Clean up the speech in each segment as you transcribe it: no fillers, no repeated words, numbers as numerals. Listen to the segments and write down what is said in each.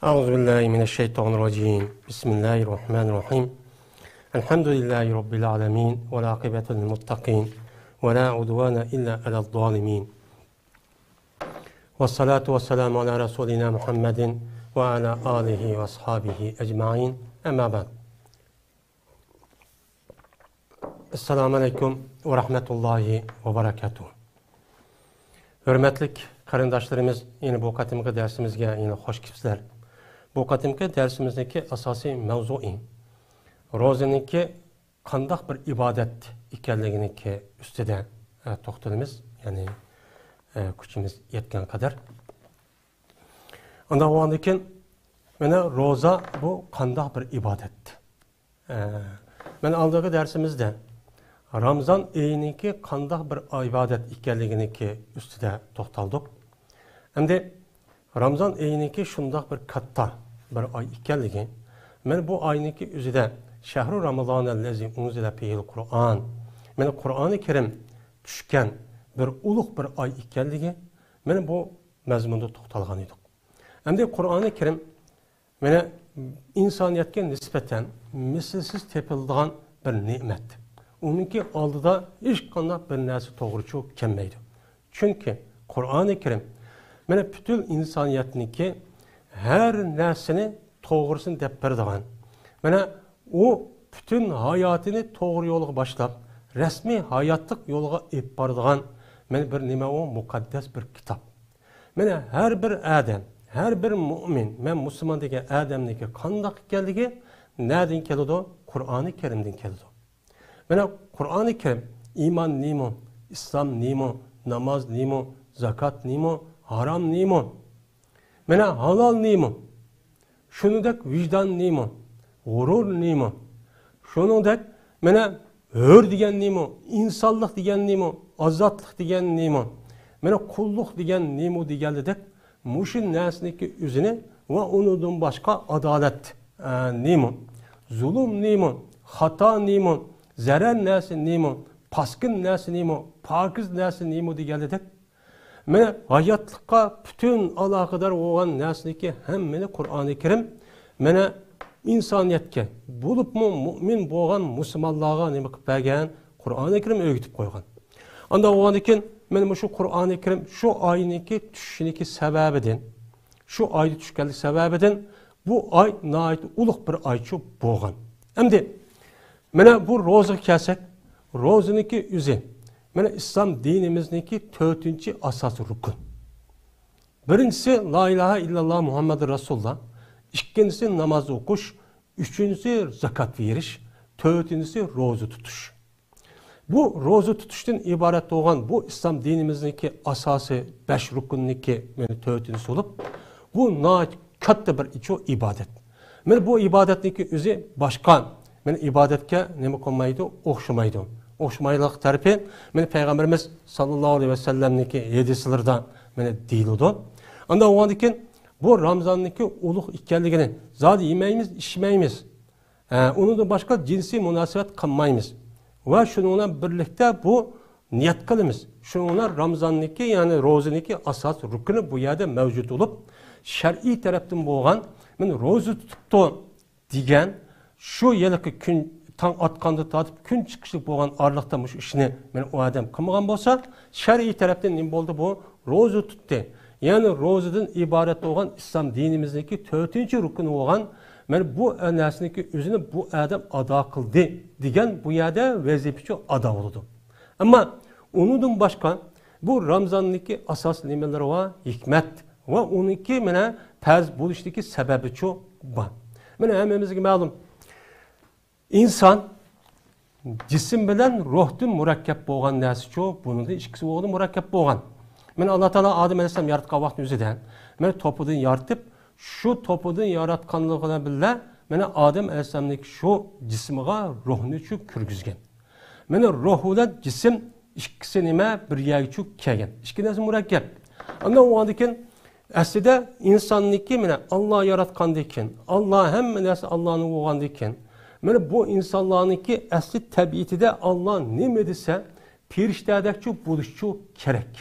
أعوذ بالله من الشيطان الرجيم بسم الله الرحمن الرحيم الحمد لله رب العالمين والعاقبة للمتقين ولا عدوان إلا على الظالمين والصلاة والسلام على رسولنا محمد وعلى آله وأصحابه أجمعين أما بعد Esselamu Aleyküm ve Rahmetullahi ve Berekatuhu. Hürmetlik qarindoshlarimiz, yine bu qatimki dersimizge yine hoş kelibsizlar. Bu qatimki dersimizdeki asosiy mavzui ro'zaniki qandoq bir ibodat ekanliginiki ustida to'xtalamiz, ya'ni kuchimiz yetgan qadar. Undan keyin mana ro'za bu qandoq bir ibodat. Mana oldingi darsimizda Ramazan ayiniki qandoq bir ibodat ekanliginiki ustida to'xtaldik. Endi Ramazan ayiniki shundoq bir katta bir oy ekanligi, mana bu oyniki o'zida shahru ramazonallazi unzila fihil Qur'on, mana Qur'oni Karim tushgan bir ulug' bir oy ekanligi, mana bu mazmunda to'xtalgan edik. Endi Qur'oni Karim mana insoniyatga nisbatan mislsiz tepildigan bir ne'mat. Onunki oldida hech qanday bir narsa to'g'ri kelmaydi. Chunki Qur'oni Karim mana bütün insoniyatniki her narsani to'g'risini deb beradigan. Mana u bütün hayotini to'g'ri yo'lga boshlab, rasmiy hayotlik yo'lga olib boradigan mana bir nima u muqaddas bir kitob. Mana har bir odam, har bir mu'min, men musulmon degan odamniki qandoq ekanligi nereden keladi? Qur'oni Karimdan keladi. Mana Qur'oni Karim iymon nima, islom nima, namoz nima, zakat nima, haram nima, mana halol nima, shuningdek vijdon nima, g'urur nima, shuningdek mana hur degan nima, insonlik degan nima, ozodlik degan nima, mana qulluq degan nima deganidek mushu narsaniki o'zini va undan boshqa adolat nima, zulm nima, xato nima, zarar narsa nima, paskin narsa nima, pokiz narsa nima deganidek mana hayotlikqa bütün aloqador bo'lgan narsaniki hammani Qur'oni Karim mana insoniyatga bo'libmi mu'min bo'lgan musulmonlarga nima qilib bergan? Qur'oni Karim o'rgatib qo'ygan. Unda o'g'an ekan mana shu Qur'oni Karim shu oyniki tushishiniki sababidan, shu oyda tushganlik sababidan bu oy nihoyat ulug' bir oychi bo'lgan. Endi mana bu ro'zaga kelsak, ro'zaniki o'zi mana İslam dinimizniki 4-chi asosiy rukun. Birinchisi la ilaha illallah Muhammedur Rasulullah, ikkinchisi namoz o'qish, uchinchisi zakat verish, to'rtinchisi ro'za tutish. Bu ro'za tutishdan iborat bo'lgan bu İslam dinimizniki asosiy 5 rukunniki mana 4-chi bo'lib, bu nihoyat katta bir ibodat. Mana bu ibodatniki o'zi boshqa mana ibodatga nima qilmaydi, o'xshamaydi. O'xshamaylik tarafi mana payg'ambarimiz sallallohu alayhi vasallamniki hadislarida mana deyiladi. Unda o'g'andikin bu Ramazonniki ulug' ekanligini zodi yemaymiz, ichmaymiz. Undan boshqa jinsiy munosabat qilmaymiz. Va shuningdan birlikda bu niyat qilamiz. Shuningdan Ramazonniki, ya'ni ro'zaniki asos rukuni bu yerda mavjud bo'lib, shar'iy tarafdan bo'lgan mana ro'za tutibdi degan shu yilki kun tong otqanda tortib kun chiqishlik bo'lgan orliqda shu ishni men u odam qilmagan bo'lsa, shar'iy tarafdan nima bo'ldi? Bu ro'za tutdi. Ya'ni ro'zadan iborat bo'lgan islom dinimizniki 4-chi rukuni bo'lgan men bu narsaniki o'zini bu odam ado qildi degan bu yerda vazifachi ado bo'ldi. Ammo undan boshqa bu Ramazonniki asos nimalari va hikmat va uniki mana farz bo'lishligi sababichi bor. Mana hammamizga ma'lum, inson jism bilan ruhdan murakkab bo'lgan narsa-ku, buningda ikkisi o'g'li murakkab bo'lgan. Mana Alloh taolo Odam alayhisalom yaratgan vaqt o'zidan mana to'pidan yaratib, shu to'pidan yaratganligi bilan birga mana Odam alayhisalomning shu jismiga ruhni chu kirgizgan. Mana ruh bilan jism ikkisi nima bir yerga kelgan. Ikki narsa murakkab. Undan o'g'andikin aslida insonniki mana Alloh yaratgandan keyin, Alloh hamma narsa Allohning bo'lgandan keyin mana bu insonlarniki asli tabiatida Allah nima desa, ferishtadek bo'lishi kerak.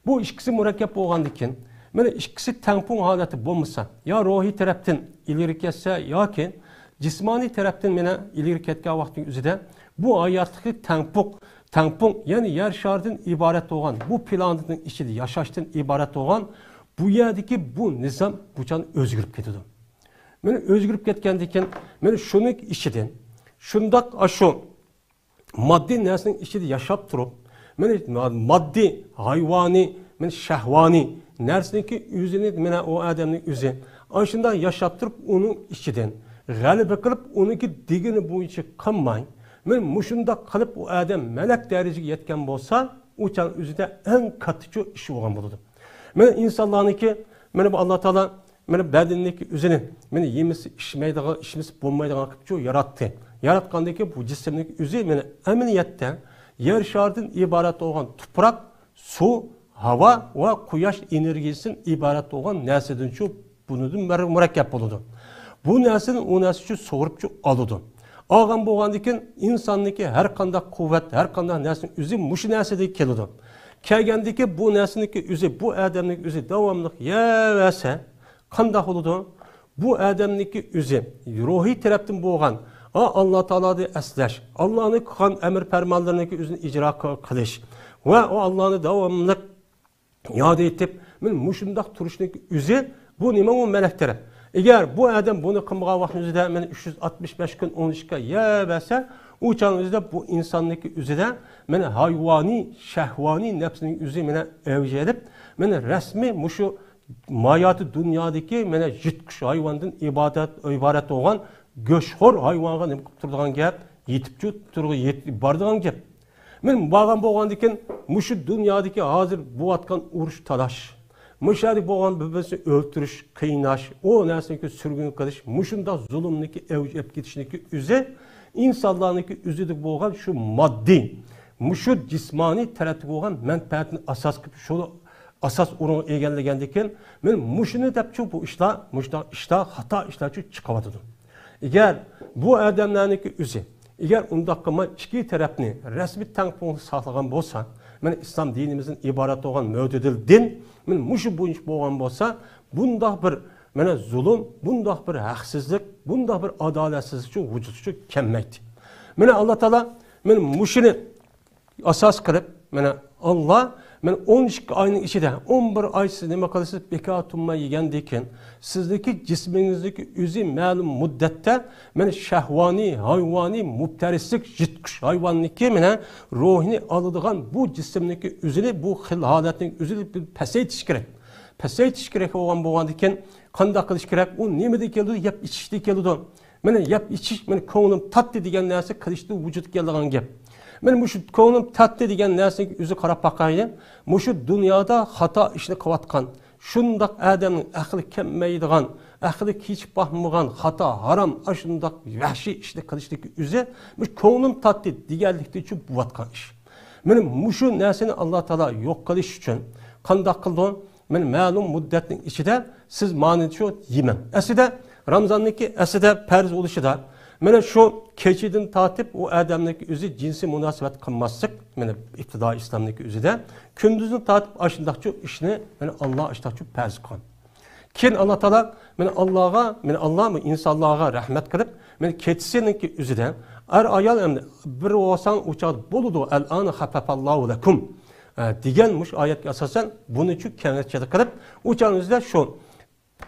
Bu ikkisi murakkab bo'lgandan keyin Mana ikkisi tangpung holati bo'lmasa, yo ruhiy tarafdan ilgari ketsa yoki jismoniy tarafdan mana ilgari ketgan vaqtning o'zida bu hayotdagi tangpung, ya'ni yer sharidan iborat bo'lgan, bu planetning ichida yashashdan iborat bo'lgan bu yerdagi bu nizam buchan o'zgarib ketadi. Mana o'zgarib ketgandan keyin mana shuning ichidan shundoq shu moddiy narsaning ichida yashab turib, mana moddiy, hayvoniy, mana shahvoniy narsaniki o'zini mana o odamning o'zi ana shunday yashab turib uning ichidan g'alaba qilib uniki degini bo'yicha qilmay, men mushundoq qilib u odam malak darajaga yetgan bo'lsa, o'chan o'zida eng katta ish bo'lgan bo'ladi. Mana insonlarniki mana bu Alloh taolo mana badanniki o'zini mana yemisi ishmaydigan, ishimiz bo'lmaydigan qilib yaratdi. Yaratgandaki bu jismning o'zi mana amaliyotda yer sharidan iborat bo'lgan tuproq, suv, havo va quyosh energiyasidan iborat bo'lgan narsadan bundan murakkab bo'ladi. Bu narsani u narsa uchun so'rib oladi. Olgan bo'lgandan keyin insonniki har qanday quvvat, har qanday narsaning o'zi mush narsadan keladi. Kelgandiki bu narsaniki o'zi, bu odamning o'zi davomli yevasa qanday bo'ladi? Bu odamniki o'zi ruhiy tarafdan bo'lgan Alloh taoloni aslash, Allohning qilgan amr farmonlarini o'zini ijro qilish va o Allohni davomli yod etib, men mushundoq turishning o'zi bu nima u malakdir. Eğer bu adam bunu qilmagan vaqtimizda men 365 kun 10 ishga yevasa, u chanimizda bu insonning o'zida meni hayvoniy, shahvoniy nafsining o'zi meni avjilib, meni rasmiy mushu mayoti dunyodagi meni yutqish hayvondan iborat bo'lgan go'shxo'r hayvonga nima qilib turadigan gap, yetib boradigan gap. Men bo'lgan bo'lgandan keyin mushu dunyodagi hozir bo'layotgan urush talash, müşahede boğan birbirini öldürüş, kıynaş, o nersindeki sürgün kılış, muşunda zulümdeki evcep gidişindeki üze, insanlardaki üzüdük boğan şu maddi, muşu cismani tarafı boğan menfaatin asas gibi şunu asas urunu egenlegendeken, men muşunu depçu bu işler hata işler çıkavadıdım. Eğer bu adamlardaki üze, eğer undakıma iki tarafını resmi tanıpını sağlayan bolsa, men İslam dinimizin ibaret olan müdedil din, men muşu boyunç boğan bolsa, bunda bir mene zulüm, bunda bir haksızlık, bunda bir adaletsizlik için vücudu kemmeydi. Mene Allah Teala men muşunu asas kılıp, mene Allah men 12 ayının içinde 11 ay siz nima qilasiz bekor tunmay yegandekin, sizdeki cisminizdeki o'zi ma'lum muddatda men shahvoniy, hayvoniy, mubtarislik, yutqish hayvonniki mena ruhini oladigan bu jismniki o'zini bu xil holatning o'zini pasaytish kerak. Pasaytish kerak bo'lgandan keyin qanday qilish kerak? U nimada keldi? Yeb ichishda keldi. Mena yeb ichish, men ko'nglim tatdi degan narsa qilishda vujudga keladigan gap. Men muşu ko'nglim tatdi degan narsaga o'zi qarab baqaydi. Muşu dunyoda xato ishni qilayotgan, shundoq odamning aqli kelmaydigan, aqli hech baxmagan, xato, harom, shundoq vahshiy ishni qilishdagi o'zi mush ko'nglim tatdi deganlikda uchun bo'layotgan ish. Men muşu narsani Alloh taolo yo'q qilish uchun qanday qildi? Men ma'lum muddatning ichida siz ma'ni shu yemang. Aslida Ramazonniki aslida farz bo'lishida mana shu kechidan tatib o adamning o'zi jinsiy munosabat qilmaslik, mana ibtidoiy islomning o'zida kunduzni tatib ashundaqchi ishni mana Alloh ishtachi farz qilgan. Keyin Alloh taolo mana Allohmi insonlarga rahmat qilib, mana kechisiningki o'zida ar ayol endi bir olsang o'chadi bo'ladi, al-ana xafafallohu lakum degan mush oyatga asosan buni uchun kengashchilik qilib, o'chanizda shu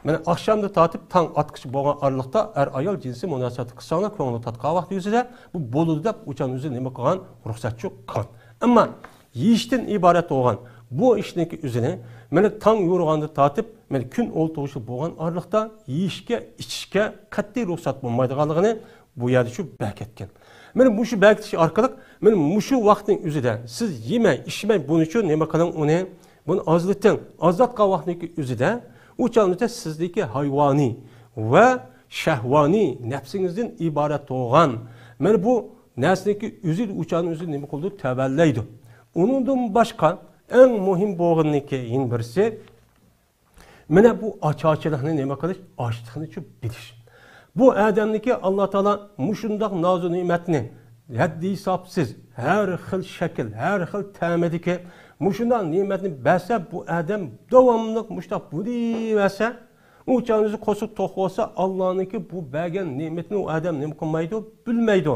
mana akşamda tatip tang atqışı bo'lgan aralıqda er ayol jinsi munosabat qilsanglar ko'ngli tatqa vaqt yuzida bu bo'ladi deb o'chan o'zi nima qilgan ruxsatchi qilgan. Ammo yeyishdan iborat bo'lgan bu ishniki o'zini mana tang yo'rg'anda tatib mana kun o'ltug'ishi bo'lgan aralıqda yeyishga, ichishga qat'iy ruxsat bo'lmaydiganligini bu yerda shu berketgan. Mana bu shu berkitish orqali mana mushu vaqtning o'zida siz yemay, ichmay buni uchun nima qiling uni buni ozlating. Ozlatgan vaqtning o'zida uçanızda sizdeki hayvani ve şehvani nefsinizden ibaret olan men bu nesneki üzül uçanın üzül nemi kıldı tevelleydi. Onundan başka en mühim boğunliki yin birisi mene bu açıqçılığını nemi kılış açtığını çok biliş. Bu adamdaki Allah Teala muşundak nazu nimetini haddi hesapsız her xil şekil, her xil temediki Muşundan nimetini berse bu adam devamlılık muştak budiverse o canınızı kosup toxusa Allah'ınki bu bergen nimetini o adam ne kılmaydı bilmeydi.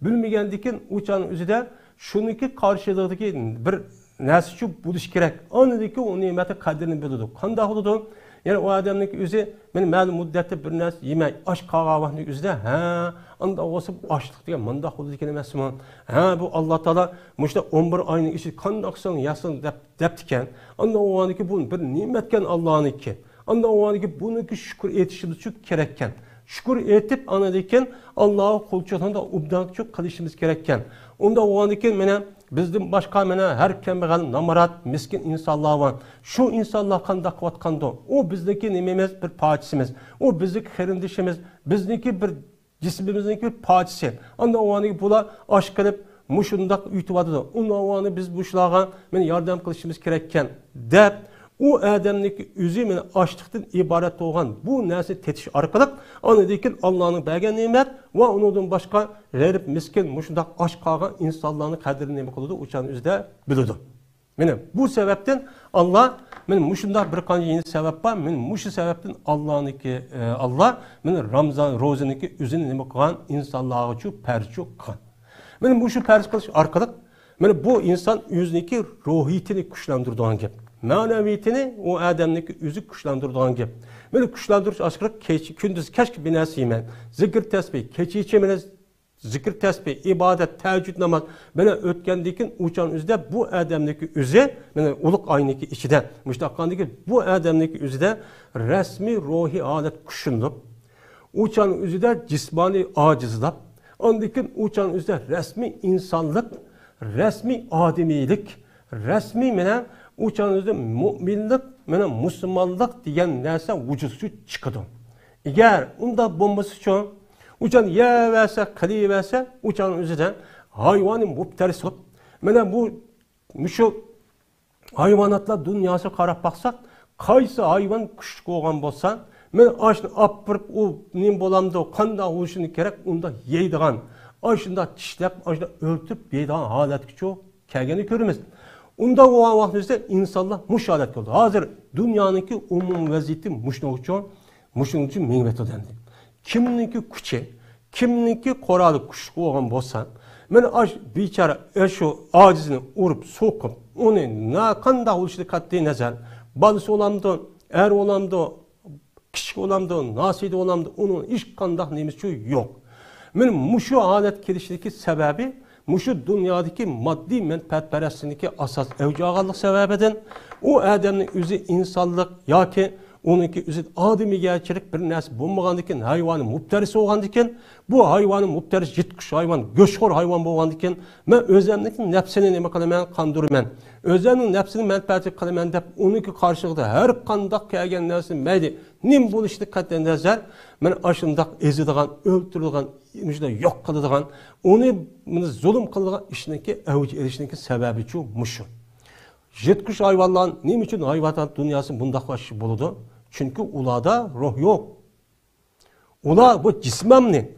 Bilmegendikin o canın üzerinde şununki karşılığındaki bir nersi şu buluş gerek. Anıdaki o nimeti kadrini bilirdi. Kanda oldu. Yani o adamın üzü benim malum müddette bir nas yemek aş kağavahını üzde ha anda olsa açlık diye manda oldu ki emas mı? Ha bu Allah Teala muşta 11 ayının işi kandaksan yasın deptiken anda o anki bu bir nimetken Allah'ınki. Anda o anki bununki şükür etişimiz çok gerekken. Şükür etip anadayken Allah'a kulçatında ubdan çok kılışımız gerekken. Onda o anki menen bizden başka menen her kembeğen namarat miskin insanlar var. Şu insanlar kandak vatkandı. O bizdeki nimemiz bir parçasımız. O bizdeki herindişimiz. Bizdeki bir cismimizdeki bir parçası. Onda o anki bula aşk edip muşundak ütüvadıdı. Onda o anki biz buşlağa yardım kılışımız gerekken. Dep o adamdaki üzümün açlıktan ibaret olan bu nerse tetiş arkalık anıdaki Allah'ın bergen nimet ve ondan başka garip miskin muşundak aç kalan insanların kadrini ne kılıdı uçan üzde bilirdi. Benim bu sebepten Allah benim muşundak bir kanca yeni sebep var. Benim muşu sebepten Allah'ınki Allah benim Ramazan rozaniki üzünü ne kalan insanlığa şu perçu kan. Benim bu şu perç kılış arkalık benim bu insan yüzündeki ruhiyetini kuşlandırdığı gibi. Maneviyetini o adamdaki üzü kuşlandırdığı gibi. Böyle kuşlandırış aşkı kündüz keşke binası yemen. Zikir tesbih, keçi içemene zikir tesbih, ibadet, teheccüd namaz. Böyle ötkendikin uçan üzde bu adamdaki üzü, yani uluk aynıki içinde, müştakkandaki bu adamdaki üzde resmi ruhi alet kuşundup, uçan üzde cismani acizlap, andikin uçan üzde resmi insanlık, resmi ademilik, resmi menen uçanızda müminlik, Müslümanlık diyen nerse vücutsu çıkıdı. Eğer onda bombası çoğun, uçan ye verse, kali verse, uçanın üzerinde hayvanın müpterisi olup, bu şu hayvanatlar dünyası karab baksak, kaysı hayvan küçük olan bolsa, aşını apırıp o nim bolamda, kanda oluşunu gerek, onda yeydiğen, aşında çişlep, aşında öldürüp yeydiğen halet çoğu kelgeni görürüz. Onda o vaxtımızda insanlar muş alet oldu. Hazır dünyanınki umum vaziyeti muşnokçu, muşnokçu mingvet ödendi. Kiminki küçe, kiminki koralı kuşku olan bolsa, men aş biçara şu acizini urup sokup, onu ne kanda oluştu kattığı nazar, balısı olamdı, er olamdı, kişi olamdı, nasidi olamdı, onun iş kandak neymiş yok. Men muşu alet gelişteki sebebi, muşu dünyadaki maddi menfaatperestliğindeki asas evcağalık sebebiden o adamın üzü insanlık ya ki onunki üzü ademi gerçelik bir nesli bulmağandikin hayvanın müpterisi oğandikin bu hayvanın müpterisi jitkuş hayvan, göçkor hayvan boğandikin ben özlemdeki nefsini neme kalamen kandırmen. Özlemnin nefsini menfaati kalamen dep onunki karşılıkta her kandak kelgen nesli meydi nim buluştu katten nezer men aşındak ezidigan, öldürülgen, yok kılıdığan, onu zulüm kılıdığan işindeki evci erişindeki sebebi şu muşu. Jetkuş hayvanların ne için hayvanat dünyası bundaklaşışı buludu? Çünkü ulada ruh yok. Ula bu cismemni,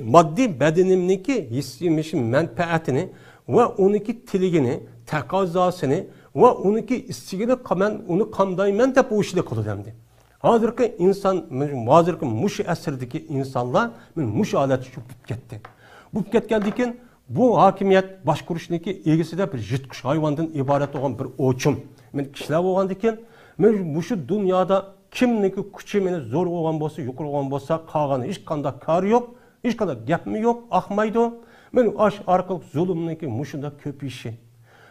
maddi bedenimdeki hissimişin menfaatini ve onunki tiligini, tekazasını ve onunki istigini kamen, onu kamdaymen de bu işle kılıdığımdı. Hazırki insan, hazırki muş esirdeki insanlar muş aleti şu bütketti. Bu bütketkendeki bu hakimiyet başkuruşundaki ilgisi de bir jitkuş hayvandan ibaret olan bir oçum. Kişiler olan diken, muşu dünyada kimniki küçümeni zor olan bolsa, yukarı olan bolsa, kağanı hiç kanda kar yok, hiç kanda gap mi yok, akmaydı. Aş arkalık zulümdeki muşunda köpüşü,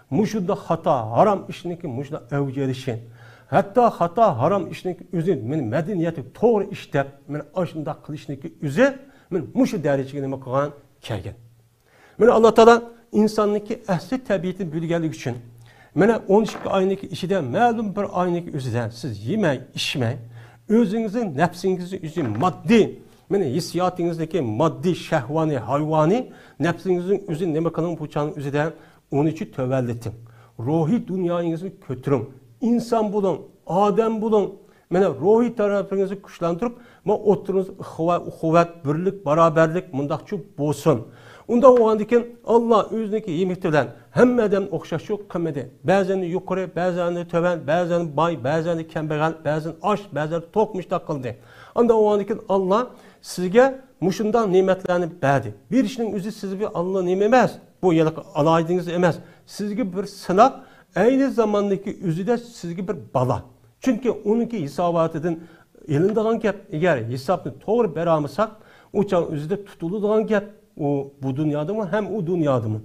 muşunda hata, haram işindeki muşunda evcelişi. Hatta hata haram işindeki üzü, medeniyeti doğru işlep, aşında kılışındaki üzü, muşu dereceye nime kılan kelgen. Allah Teala insandaki ehli tabiatini bilgelik için, 12 ayındaki işide məlum bir ayındaki üzüden siz yemeği, içmeyi, özünüzün, nefsinizin üzü maddi, hissiyatınızdaki maddi, şehvani, hayvani, nefsinizin üzü nime kılan buçağın üzüden onun için tövelletin. Ruhi dünyanızı kötürüm. İnsan bulun, Adem bulun. Ruhi tarafınızı güçlendirip, oturunuz kuvvet, birlik, beraberlik, mındakçı bolsun. Unda oğandikin Allah özüneki yemekti bilen hem adam okşaş yok kımmedi. Bazen yukarı, bazen töven, bazen bay, bazen kembegal, bazen aş, bazen tokmuş da kıldı. Anda oğandikin Allah sizge muşundan nimetlerini berdi. Bir işinin üzü sizge Allah nimet emez. Bu yalık alaydınız emez. Sizge bir sınak, aynı zamandaki üzü de sizge bir bala. Çünkü onunki hisabatıdın elinde olan gap, eğer hesabını doğru beramısak, uçağın üzerinde tutulu olan gap, o bu dünyada mı hem o dünyada mı?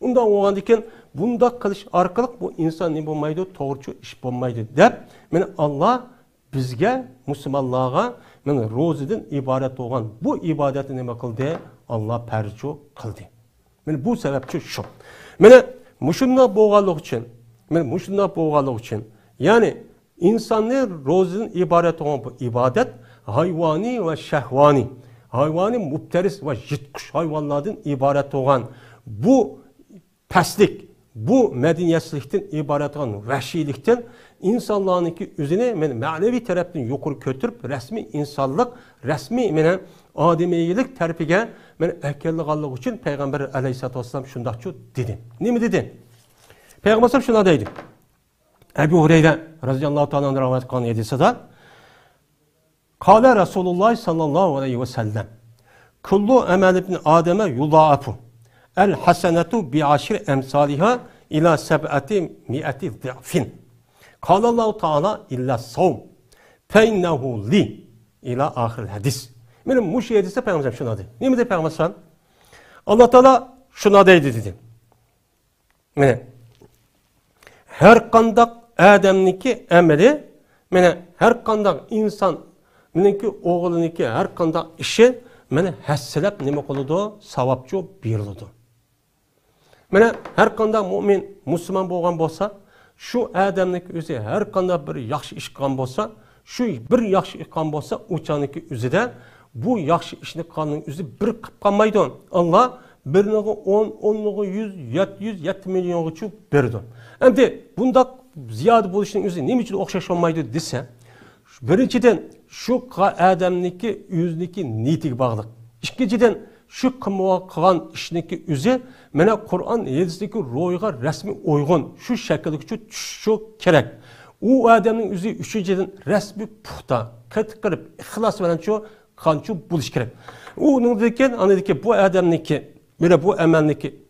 Ondan o andiken bunda kılış arkalık bu insan ne bulmaydı, doğrucu iş bulmaydı deyip, Allah bizge, Müslümanlığa, roziden ibadet olan bu ibadeti ne kıldı? Allah percu kıldı. Bu sebepçi şu. Muşunla boğalık için, yani İnsanlar rozinin ibaret olan bu ibadet hayvani ve şehvani, hayvani mupteris ve jitkuş hayvanlardan ibaret olan bu peslik, bu medeniyetsizlikten ibaret olan vahşilikten insanlarınki üzerine manevi taraftan yukarı götürüp resmi insanlık, resmi ademiyelik terpige ehkellik allık için Peygamber aleyhissalatü vesselam şundakçı dedi. Ne mi dedi? Peygamber aleyhissalatü şuna dedi. Ebu Hureyre radıyallahu ta'ala rahmet kanı edilse de Kale Resulullah sallallahu aleyhi ve sellem Kullu emel ibn Adem'e yudâfu el hasenetu bi aşir emsaliha ila seb'ati mi'ati z'afin Kale Allahu Teala illa savm fe innehu li ila ahir hadis. Benim muşi hadise Peygamber şuna dedi. Ne mi dedi Peygamber? Allah Teala şuna dedi. Her kandak Adem'niki emeli, her kandak insan, oğluniki her kandak işi, hesselep nime kılıdı, savapçı birlidu. Her kandak mümin, Müslüman boğan bolsa, şu Adem'niki üzü her kandak bir yaxşı iş kan bolsa, şu bir yaxşı iş kan bolsa, uçaniki üzü de, bu yaxşı işini kanın üzü bir kıp kanmaydı. Allah, birine 10, 100, 700, 7 milyon uçu berdi. Hem de bunda ziyade buluşunun üzerine ne için okşaş olmaydı dese, birinciden şu Adem'niki yüzniki niyeti bağlı. İkinciden şu kılan işindeki üzü, Kur'an yedisindeki royga resmi uygun, şu şekilde şu gerek. O Adem'in üzü üçünceden resmi puhta, kırıp, ihlas veren şu kançu buluş gerek. Onun dedikken, anladık bu Adem'niki, bu emelniki,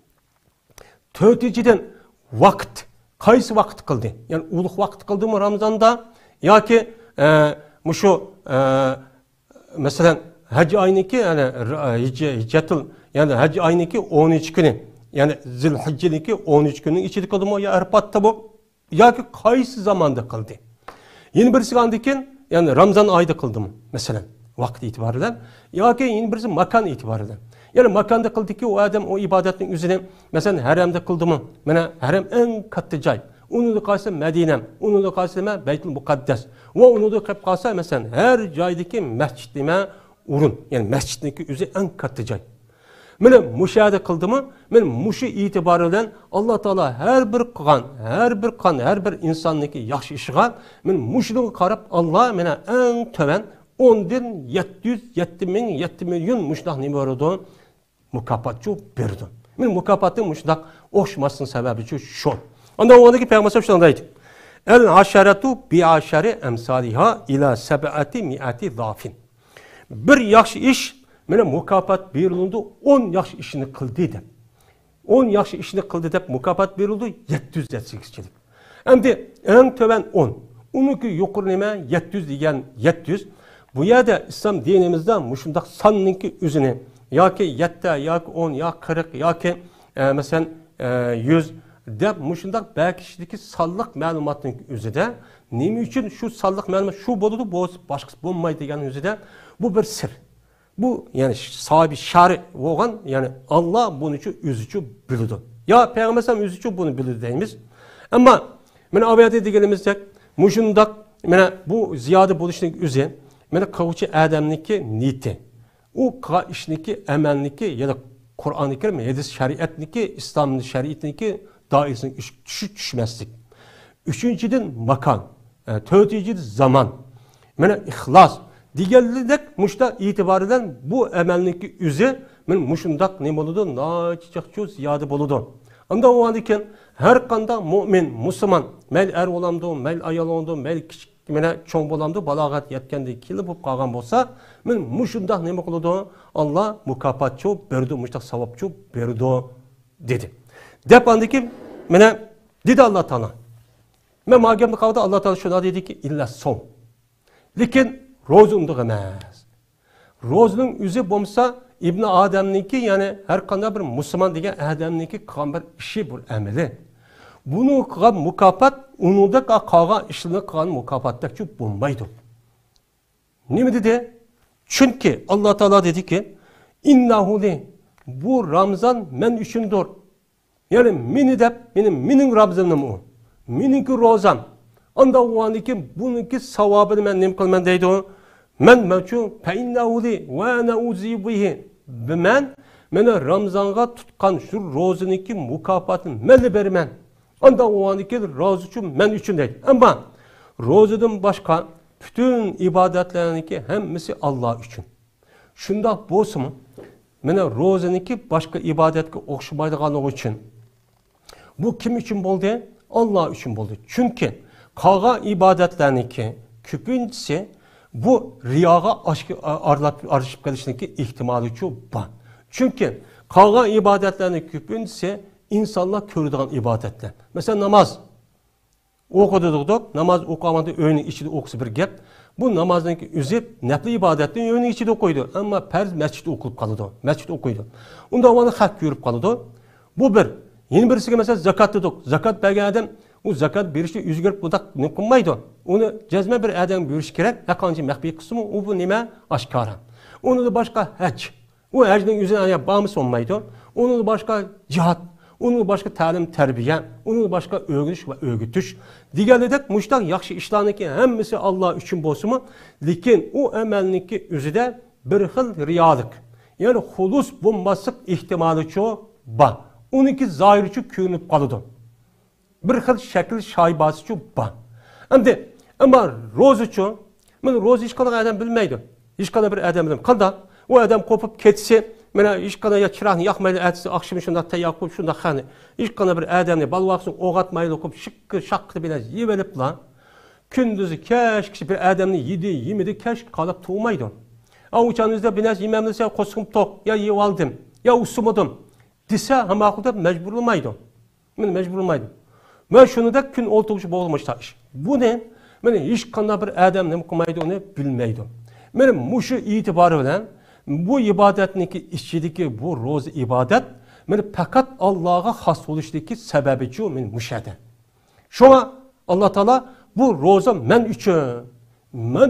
dördünceden vakit, kaysi vakit kıldı? Yani uluk vakit kıldı mı Ramazan'da? Ya ki mesela Hac ayındaki yani hiccetul yani Hac ayındaki 13 günü yani Zilhicce'deki 13 günün içinde kıldı mı ya Erfat'ta bu ya ki kaysi zamanda kıldı? Yeni birisi andiken yani Ramazan ayda kıldı mı mesela vakit itibariyle ya ki yeni birisi makan itibariyle. Yani makanda kıldı ki o adam o ibadetin üzerine mesela haremde kıldı mı? Harem en katı cay. Onu da kalsa Medine'm, onu da kalsa Beytül Mukaddes. Ve onu da kalsa mesela her caydaki mescidime urun. Yani mescidindeki üzeri en katı cay. Muşahede kıldı mı? Muşu itibariyle Allah Teala her bir insandaki yaxşı işiga muşluğu karab Allah en töven 10'dan 700 milyon muşlaq ne vardı? Mukafat çok berdi. Mukafatın muşlaq oşmasının sebebi şu. Ondan oradaki Peygamber şundaydı. El haşeretu bi aşeri emsaliha ila seb'ati mi'ati zafin. Bir yaxşı iş mukafat verildi 10 yaxşı işini kıldı deyip. 10 yaxşı işini kıldı deyip mukafat verildi 700 Hem de en töven 10. Onunki yukarı neme 700 diyen 700. Bu yerde İslam dinimizde muşundaq sanninki üzüne ya ki 7, ya ki 10, ya 40, ya ki mesela 100 deyip muşundaq belki kişideki sallık malumatın üzüde nemi için şu sallık malumat şu boludu bu başkası bulmaydı degan üzüde bu bir sır. Bu yani sahibi şari olan yani Allah bunun için üzücü bildi. Ya Peygamber üzücü bunu bildi deyimiz. Ama aviyat degenimizde muşundaq bu ziyade buluşun üzü kavuçu Adem'niki niyeti. O işniki, emelniki ya da Kur'an-ı Kerim, hadis şeriatniki, İslam'ın şeriatniki dairesine düşmezlik. Üçüncüden makan, dördüncüden zaman. İhlas. Diğerlik muşta itibariyle bu emelniki üzü men mushundaq nima bo'ladi? Nachiqchu ziyoda bo'ladi. Unda o'g'andikan har qanday mu'min, musulmon, mayl er bo'lamdi, mayl ayol bo'lamdi, mayl kichik mana cho'ng bo'lamdi, balog'at yetgandek kelib bo'lib qolgan bo'lsa, men mushundaq nima qiladi? Alloh mukofotchi berdi, mushtaq savobchi berdi dedi. Deb andiki mana dedi Alloh taolo. Men ma'g'amni qavda Alloh taolo shuna dediki, illa som. Lekin ro'za undiq emas. Ro'zaning o'zi bo'lsa İbn Adam'niki yani her qanday bir musulmon degan odamniki qilgan bir ishi bir amali. Buni qilgan mukofot unida qolgan ishni qilgan mukofotdek bo'lmaydi. Nima dedi? Chunki Alloh taolo dediki, innahu bu Ramazan men uchundir. Yani meni deb, mening Ramazanım o. Meniki ro'zam. Unda o'g'andiki buniki savobini men nima qilman deydi u. Men machu paynnauli va nauzibihi. Men Ramazanga tutgan şu ro'ziniki mukofotini men beraman. Unda o'g'andiki ro'za uchun men uchun deydi. Ammo ro'zadan boshqa bütün ibadetlarniki hammasi Alloh uchun. Shundoq bo'lsa-mu, mana ro'ziniki boshqa ibodatga o'xshamaydiganligi uchun. Bu kim uchun bo'ldi? Allah uchun bo'ldi. Chunki qolgan ibadetlarniki ko'pinchisi bu riyoga aralashib kelishniki ehtimoli bor. Chunki qolgan ibadetlarning ko'pinchisi insonlar ko'radigan ibadetlar. Mesela namoz o'qidik, namoz o'qiganda uyning ichida o'qisa bir gap. Bu namozniki o'zi nafli ibodatni uyning ichida o'qiydi, ammo farz masjidda o'qilib qoladi. Masjid o'qiydi. Unda uni haq ko'rib qoladi. Bu bir. Yeni birisiga mesela zakat dedik. Zakat bergan odam u zakat berishni o'zgarib budaq qilmaydi. Uni jazma bir odam berish kerak. Haqonchi maxfiy qismi u bu nima? Oshkora. Uni boshqa haj. U hajning o'zini bormasa olmaydi. Uni boshqa jihad, uni boshqa ta'lim, tarbiya, uni boshqa o'rganish va o'rgitish. Deganidek mushtaq yaxshi ishlarniki hammasi Alloh uchun bo'lsa-mu, lekin u amalniki o'zida bir xil riyolik. Yani xulus bo'lmaslik ehtimoli bor. Uniki zahirçi ko'rinib qoladi. Bir xil shakl shoybasi bor. Ama ro'zachi, men ro'za hech qanday odam bilmaydi. Hech qanday bir odam bilmaydi. Qanday? O odam qo'pib ketsa, mana hech qanday chiroqni yoqmaydi, atsi oqshom shunda tayyor qilib shunda xani. Hech qanday bir odamni balvaqsin o'g'atmaydi, qo'yib shiqqi shaqqi bilan yeveliblar. Kunduzi kesh bir odamni yedi, yemidi kesh qolib tug'maydi. Avuchanizda binas yemamlisa qo'sqim to'q, ya yeb oldim, ya usumadim. Dese hamaklıda mecburlamaydı. Ben mecburlamaydım. Ben şunu da gün oltuğucu boğulmuş iş. Bu ne? Ben hiç kanlı bir adam ne mukmaydı onu bilmeydim. Benim muşu itibarı bilen bu ibadetindeki işçideki bu roz ibadet ben fakat Allah'a has oluştaki sebebi şu men muşede. Şuna Allah Teala bu roza men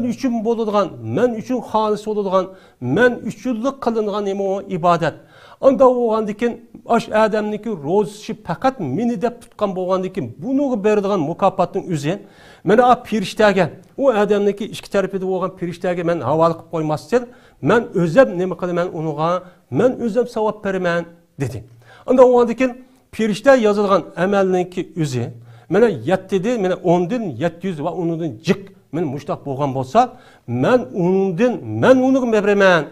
üçün boladigan, men üçün halis oladigan, men üçünlük kılıngan o ibadet. Anda o'g'andikin ash adamniki ro'zasi faqat meni deb tutgan bo'lgandikin buni beradigan mukofotning o'zi mana firishtaga u odamniki ikki tarafida bo'lgan firishtaga men havola qilib qo'ymasdan men o'zim nima qilaman uniga men o'zim savob beraman dedi. Anda o'g'andikin firishta yozilgan amalniki o'zi mana 7 dan mana 10 dan 700 va undan jiq men mushtaq bo'lgan bo'lsa men uni beraman.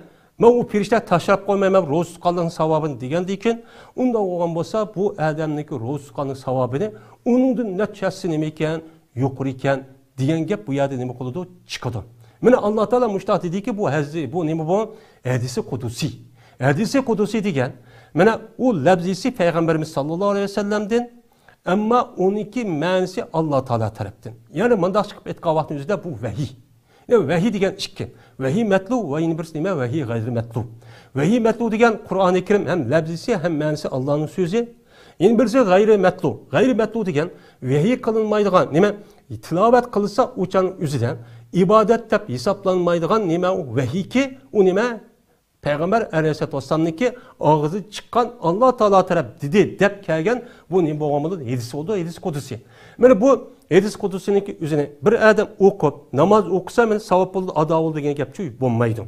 Ben o firişte taşrap koymayayım, roz tutkanlığın savabını degendiyken, onda olan olsa bu adamdaki roz tutkanlığın savabını, onun da neticesi nemeyken, yukarı iken, diyen gep bu yerde neme koludu çıkadı. Yani Allah Teala müştah dedi ki bu neme bu? Hadisi kudusi. Hadisi kudusi degen, yani o lebzisi Peygamberimiz sallallahu aleyhi ve sellem'den, ama 12 manisi Allah Teala tarafından. Yani mandak çıkıp etka vaktin üzerinde bu vahiy. Vahiy degen ikki. Vahiy metlu ve yeni birisi nime vahiy gayri metlu. Vahiy metlu degen Kur'an-ı Kerim hem lebzisi hem manisi Allah'ın sözü. Yeni birisi gayri metlu. Gayri metlu degen vahiy kılınmaydıgan nime tilavet kılırsa uçan üzüden ibadet tep hesaplanmaydıgan nime o vahiy ki o nime Peygamber Aleyhisselatü Vesselam'nınki ağzı çıkan Allah Teala taraf dedi dep kelgen bu nime boğamalı hedisi oldu, hedisi kudusi. Yani bu Hadis kudusuniki üzerine bir adam okup namaz okusa men savap oldu, ada oldu degan gap bo'lmaydi.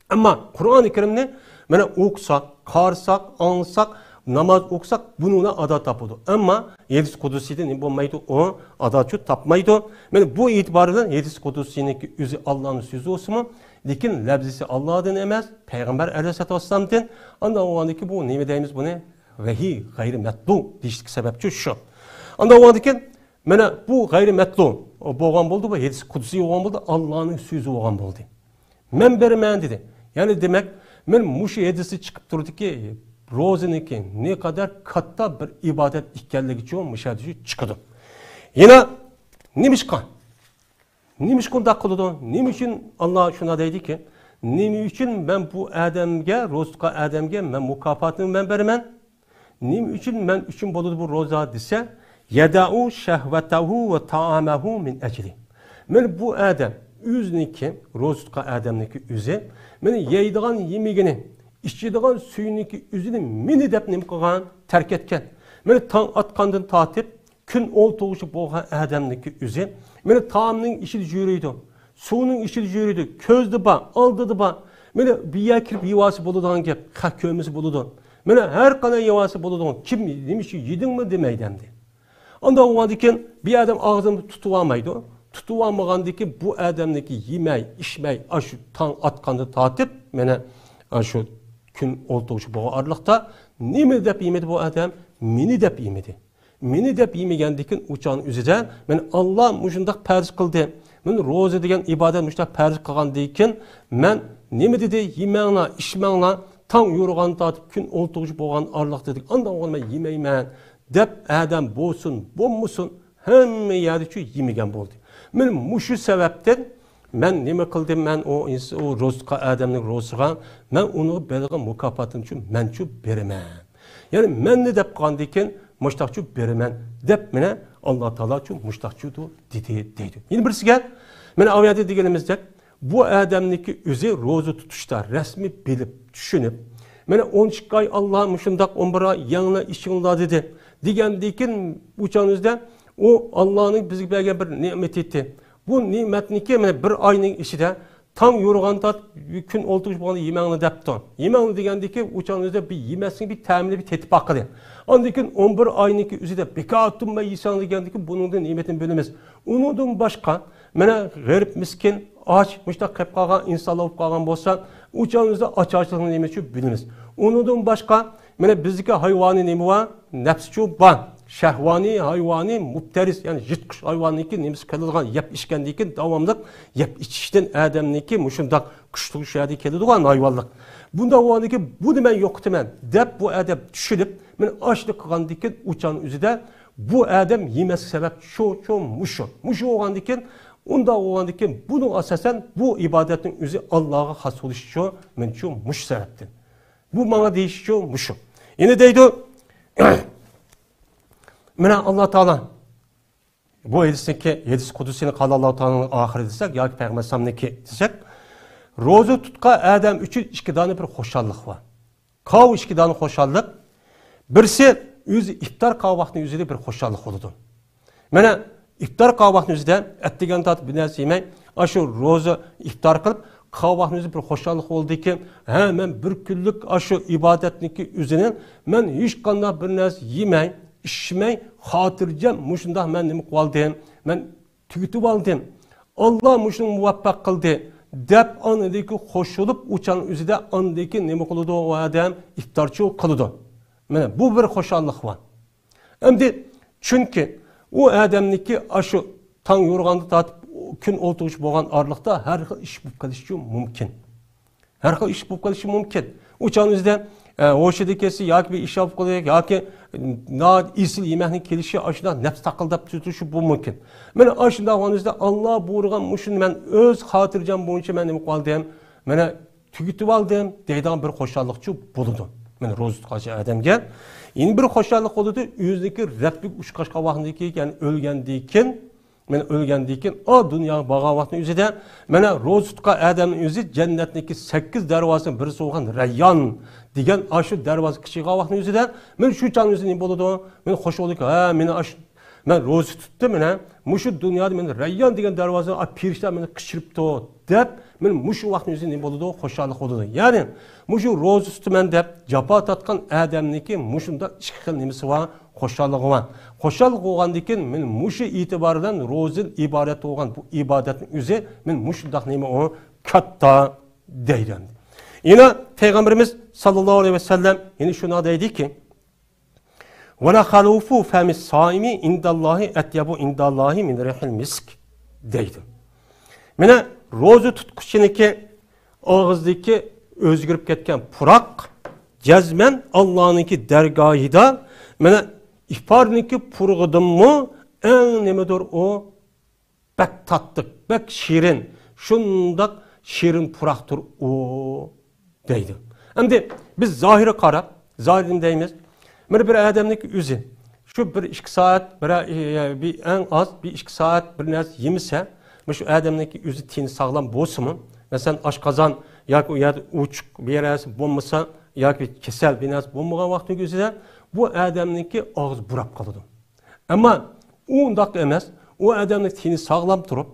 Ama Kur'an-ı Kerimni mana okusak, qarsak, anlasak, namaz okusak bununla ada tapıdı. Ama Hadis Kudüs'de ne bulmaydı o adaçı tapmaydı. Yani bu itibarıyla Hadis Kudüs'nin yüzü Allah'ın sözü olsun mu? Lakin labzisi Allah'dan emez, Peygamber Aleyhisselatü Vesselam'dan. Anda o andaki bu ne deyimiz bu ne? Vehi gayri metlu dişlik sebepçi şu. Anda o andaki mana bu gayri metlu bo'lgan bo'ldi, bu Hadis Kudüs'i bo'lgan bo'ldi, Allah'ın sözü bo'lgan bo'ldi. Men berimen dedi. Yani demek men muşu hadisi çıkıp durdu ki ro'ziniki ne kadar katta bir ibadet ekanligi uchun mushadisi chiqdi. Yana nima undaq qildi? Nima uchun Alloh shuna deydiki, nima uchun men bu odamga, ro'zqa odamga men mukofotini men beraman? Nima uchun men uchun bo'ladi bu ro'za desa, yada'u shahvatahu va ta'amahu min ajli. Men bu odam o'ziniki, ro'zqa odamniki o'zi, meni yeydigan yemigini, içidigan suyuniki o'zini meni deb nima qilgan, tark etgan. Meni tong atqandan tortib, kun o'ltug'ishib bo'lgan odamniki o'zi, meni taomning ishida yuriydi, suvning ishida yuriydi, ko'zda bor, oldida bor. Meni biya kirib yevasi bo'ladigan gap, qaqo'miz bo'ladi. Meni har qanday yevasi bo'ladigan, kim nima yedingmi demaydi endi. Onda o'g'andikin bir odam og'zini tutib olmaydi. Tutib olmagandiki bu odamniki yemay, ichmay, shu tong atqandan tortib, meni shu kun o'ltug'ishi bo'lgan orliqda nima deb yemadi bu odam? Meni deb yemadi. Meni deb yemagandikin uçan o'zida men Alloh mushundaq farz qildi. Men ro'za degan ibodat mushundaq farz qilgandikin men nima dedi? Yemanglar, ichmanglar, tong yo'rg'an tortib kun o'ltug'ishi bo'lgan orliqda dedik. Ondan men yemayman deb odam bo'lsin, bo'lmasin hamma yerda shu yemagan bo'ldi. Men mushu sababdan men nima qildim? Men o ro'zqa odamning ro'ziga men uni belg'i mukofotini uchun men shu beraman. Ya'ni men ne deb qolgandikin mushtaqchu beraman deb meni Alloh taolo uchun mushtaqchu dedi deydi. Yine birisiga men aviyada deganimizdek bu odamniki o'zi ro'za tutishda rasmiy bilib, tushunib, meni 12 oy Alloh mushundaq 11 oy yangi ishinglar dedi. Degandikin uçanızda o Allah'ın bizga bergan bir ne'mat etdi. Bu ne'matniki mana bir oyning ichida tam yo'rg'anda kun o'ltirish bo'lganda yemangni debdi. Yemangni degandiki uçanızda bir yemasning bir ta'mini bir tetib baqqidi. Ondan 11 oyniki o'zida bekatumma yesang degandiki buningdan ne'matini bilamiz. Uningdan boshqa mana g'arib miskin och mushtaq qilib qolgan insonlar bo'lib qolgan bo'lsa, uçanızda ocharchilikni ne'mati bilamiz. Uningdan boshqa mana bizdagi hayvoniy nima bor? Nafschu bor. Şehvani, hayvani, mupteris yani jitqish hayvonniki nemisi qiladigan yeb ichgandikin davomli yeb ichishdan odamniki mushundaq kuchli shadi keladigan hayvonlik. Bunda o'g'anniki buni men yo'qitaman deb bu odam tushunib, men ochlik qilgandikin uçan o'zida bu odam yemas sabab shu mushu o'g'andikin unda o'g'andikin buni asosan bu ibodatning o'zi Allohga xos bo'lishi uchun men shu mush sababdan. Bu menga deyish uchun mushu. Endi deydi Mena Allah Teala bu Hadis Kudüs'ini qala Allah Teala'nın ahiri desek yoki Peygamber Sallam'niki desek ro'za tutqa odam uchun ikki dona bir xo'shallik bor. Qav ikki dona xo'shallik. Birisi o'zi iftor qav vaqtining o'zida bir xo'shallik bo'ladi. Mana iftor qav vaqtining o'zida atdigan tatib bir narsa yemay, shu ro'za iftor qilib qav vaqtining o'zida bir xo'shallik bo'ldiki, men bir kunlik shu ibodatniki o'zini men hech qanday bir narsa yemay İşmey, hatırcam, muşundak ben nimi kvaldim, ben tükütüp aldım. Allah muşun muvaffak kıldı. Dep anındaki hoş olup uçan üzide anındaki nimi kılıdı o adam iftarçı kılıdı. Yani bu bir hoşallık var. Hem de çünkü o adamdaki aşı tan yorgandı tatıp gün oltuğuş boğan arlıkta her iş bu kalışçı mümkün. Her iş bu kalışçı mümkün. Uçan üzide hoşudu kesi ya ki bir iş yapıp kılıyor ya ki isil yemeknin kelişi aşıdan nefs takıldap tutuşu bu mümkün. Ben aşında oğanızda Allah buyurgan muşun ben öz hatırcam boyunca ben nemi kaldım. Ben tükütüp aldım deyden bir hoşallıkçı bulundum. Ben roz tutkaçı adamga. Yeni bir hoşallık oldu. Yüzdeki Rabbik uçkaşka vaxtındaki yani ölgendiyken men ölgendiyken o dünya bağa vaxtının üzerinde mena roz tutqa adamın özü cennetdeki 8 darvasının birisi olgan Rayyan degan aşı darvoza kichik vaxtının üzerinde men şu canın üzerinde bo'ladi. Men xoş oldu ki men roz tutdim mena muşu dünyada meni Rayyan degan darvozadan pirishlar meni qishiribdi deb, men mushu vaqtning o'zida nima bo'ladi? Xo'shallik bo'ladi. Ya'ni mushu ro'za tutaman deb jafo tortgan odamniki mushunda ikki xil nimasi bor, xo'shalligi bor. Xo'shalik bo'lgandan keyin men mushu e'tiboridan ro'za ibodat bo'lgan bu ibodatning o'zi men mushundaq nima u katta deydi. Yine Peygamberimiz sallallahu aleyhi ve sellem yine şuna deydi ki وَلَا خَلُوفُ فَمِ السَّائِمِ اِنْدَ اللّٰهِ اَتْيَبُ اِنْدَ اللّٰهِ مِنْ رِحِ الْمِسْكِ deydi. Mene rozu tutkusuniki ağızdaki özgürüp ketken purak cezmen Allah'ınki dergahida mene ihbarniki purgudun mu en nemedir o bek tattık, bek şirin, şundak şirin puraktır o deydi. Şimdi biz zahiri karab, zahirim deyimiz. Bir adamlık üzü. Şu bir 2 saat, bir en az bir 2 saat bir naz yemişse, şu adamlık üzü tini sağlam bolsun mu? Mesela aşkazan ya uçuk bir yere bulmasa ya bir kesel bir naz bulmagan vakti üzüde bu adamlık ağız burap kalıdı. Ama ondak emez. O adamlık tini sağlam durup,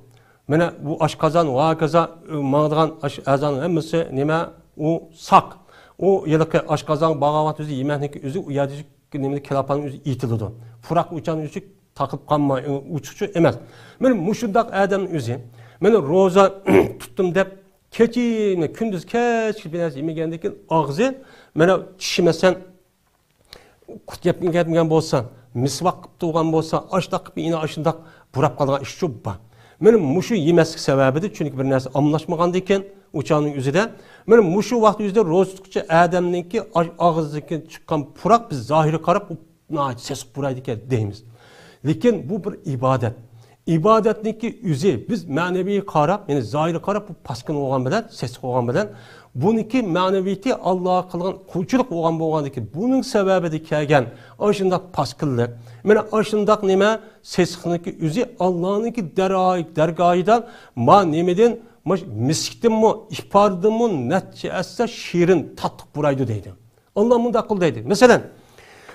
mene bu aşkazan, vakaza mağdıgan azanın emmesi neme o sak. O yılki aşkazan bağavat üzü yemeklik üzü uyadıcı nemli kelapanın üzü itilir. Furak uçan üzü takıp kanma uçucu emez. Ben muşundak adamın üzü, ben roza tuttum dep keçi, kündüz keçi biraz yemegendeki ağzı, ben çişimesen kut yapmayan bolsa, misvak kıp doğan bolsa, aşdak bir yine aşındak burap kalan iş çok var. Benim muşu yemezlik sebebidir çünkü bir neyse anlaşmagan diken uçağının üzerinde. Benim muşu vakti yüzde roz tuttukça adamınki ağızdaki çıkan purak biz zahiri karab ses buraydı ki deyimiz. Lakin bu bir ibadet. İbadetniki yüzü biz manevi karab yani zahiri karab bu paskın olan bilen ses olan bilen bununki maneviyeti Allah'a kılgan kulçuluk olan ki bunun sebebi kelgen aşındak paskıllık. Mene aşındak neme sesxiniki yüzü Allah'ınki dergahıdan ma nemeden misktin mi, ihbardın mı, netçe etse şiirin tatlık buraydı deydi. Allah bunu da akıl deydi. Mesela,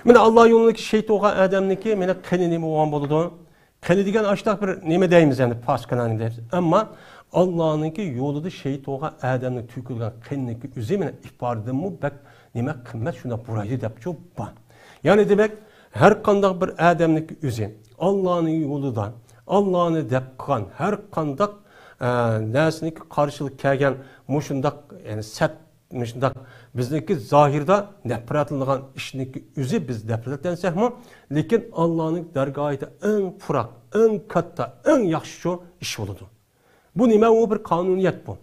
mene Allah yolundaki şehit olan adamniki mene keni neme olan boludu. Keni degen aştak bir neme deyimiz yani paskınani deyimiz. Ama Allah'ınki yoluda şehit olan adamın tükülgen kenindeki yüzü mene ihbardın mı, bek neme kımmet şuna buraydı deyip çok var. Yani demek her kandak bir adamniki yüzü Allah'ın yoludan, Allah'ını deyip kılan her kandak nəsiniki karşılık kelgen muşundak yani set muşundak bizdeki zahirda nefretliliğin işindeki yüzü biz nefretlensek mi? Lakin Allah'ın dergahıyda en furak, en katta, en yakşı iş oldu. Bu nime o bir kanuniyet bu.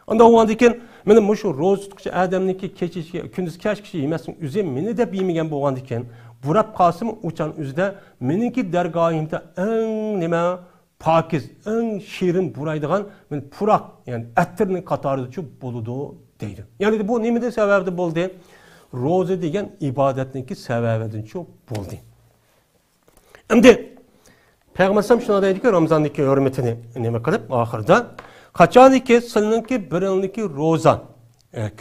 Anda o andiken benim muşu roz tutukça adamniki keçi kündüz kaç kişi yemesin yüzü meni de bilmegen bu andiken burap kasım uçan yüzde meninki dergahımda en nime pakiz, en şirin buraydıgan men purak yani ettirinin katarı çok boludu deydi. Yani bu nemede sebebi boldu. Roza degen ibadetninki sebebidin çok boldu. Şimdi Peygamberim şuna deydi ki Ramazandaki hürmetini neme kılıp ahırda kaçan ki sılınki birinliki roza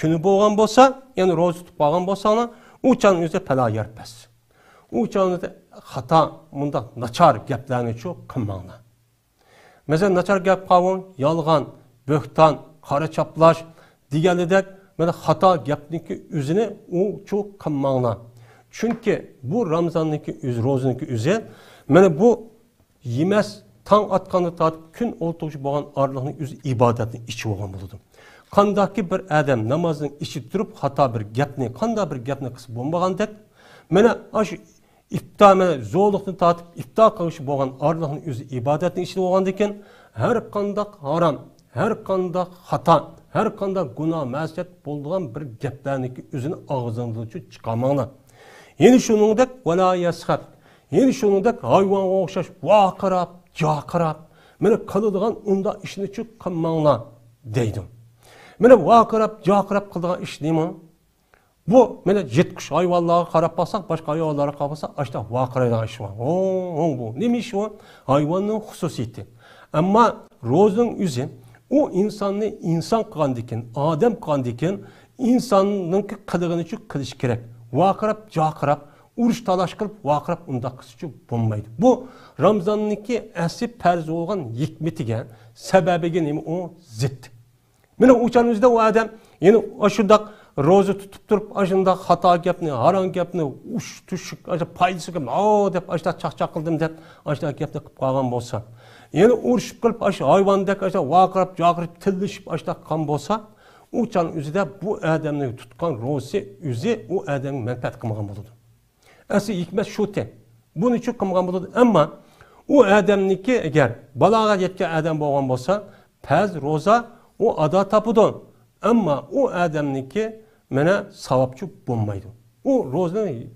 günü boğan bolsa yani roza tutup boğan bolsa uçan yüzde pela yerpes. Uçan yüzde hata munda naçar geplerini çok kımmanla. Mesela naçar gap qavun, yalğan, böhtan, qara çaplaş, digerledek mana hata gapniki üzüne o çok kımmanla. Çünkü bu Ramazanniki üz, rozuniki üze, mana bu yemez tan atqanı tatib gün oltuğucu boğan arlığının üz ibadetini içi boğan buludu. Qandaki bir adam namazın içi durup hata bir gapni, qanda bir gapni qısıb olmağandek, mana aşı İpta zorlukni tatib ipta qilishi bo'lgan arlığın o'zi ibodatning ichida bo'lgan ekan har qanday harom, har qanday xato, har qanday gunoh, ma'siyat bo'lgan bir gaplarniki o'zini og'zingizdan chiqarmanglar. Yeni shuningdek wala yasxab. Yeni shuningdek hayvonga o'xshash vaqirab, jaqirab, mana qiladigan unda ishni qilmanglar deydi. Mana vaqirab, jaqirab qiladigan ish nima? Bu mene jetkuş hayvanlara qarab baksak, başka hayvanlara qarab baksak, açta vaqiraydan iş var. Bu neymiş iş o? Hayvanın hususiyeti. Ama rozun yüzü o insanı insan kılandiken, Adem kılandiken insanın kılığını çok kılış gerek. Vaqirab, jaqirab urush talash qilib vaqirab undaq qilishchi bo'lmaydi. Bu Ramzonniki asli farz bo'lgan hikmatiga, sababiga nima u zid. Mana o'shan o'zida u odam yana shundaq roza tutib turib, shundaq xato gapni, harom gapni, ush tushuk, foydasiga deb chaqchaq qildim deb, shundaq gapni qilib qolgan bo'lsa, yana urishib qilib, hayvondek vaqirab, jaqirib, tillishib shundaq qilgan bo'lsa, o'shan o'zida bu odamning tutgan ro'zi o'zi u odamga manfaat qilmagan bo'ladi. Asli hikmat shu-te. Buning uchun qilmagan bo'ladi, ammo u odamniki agar balog'at yetgan odam bo'lgan bo'lsa, farz roza u ado topadi. Ammo u odamniki mana savobchi bo'lmaydi. U ro'zani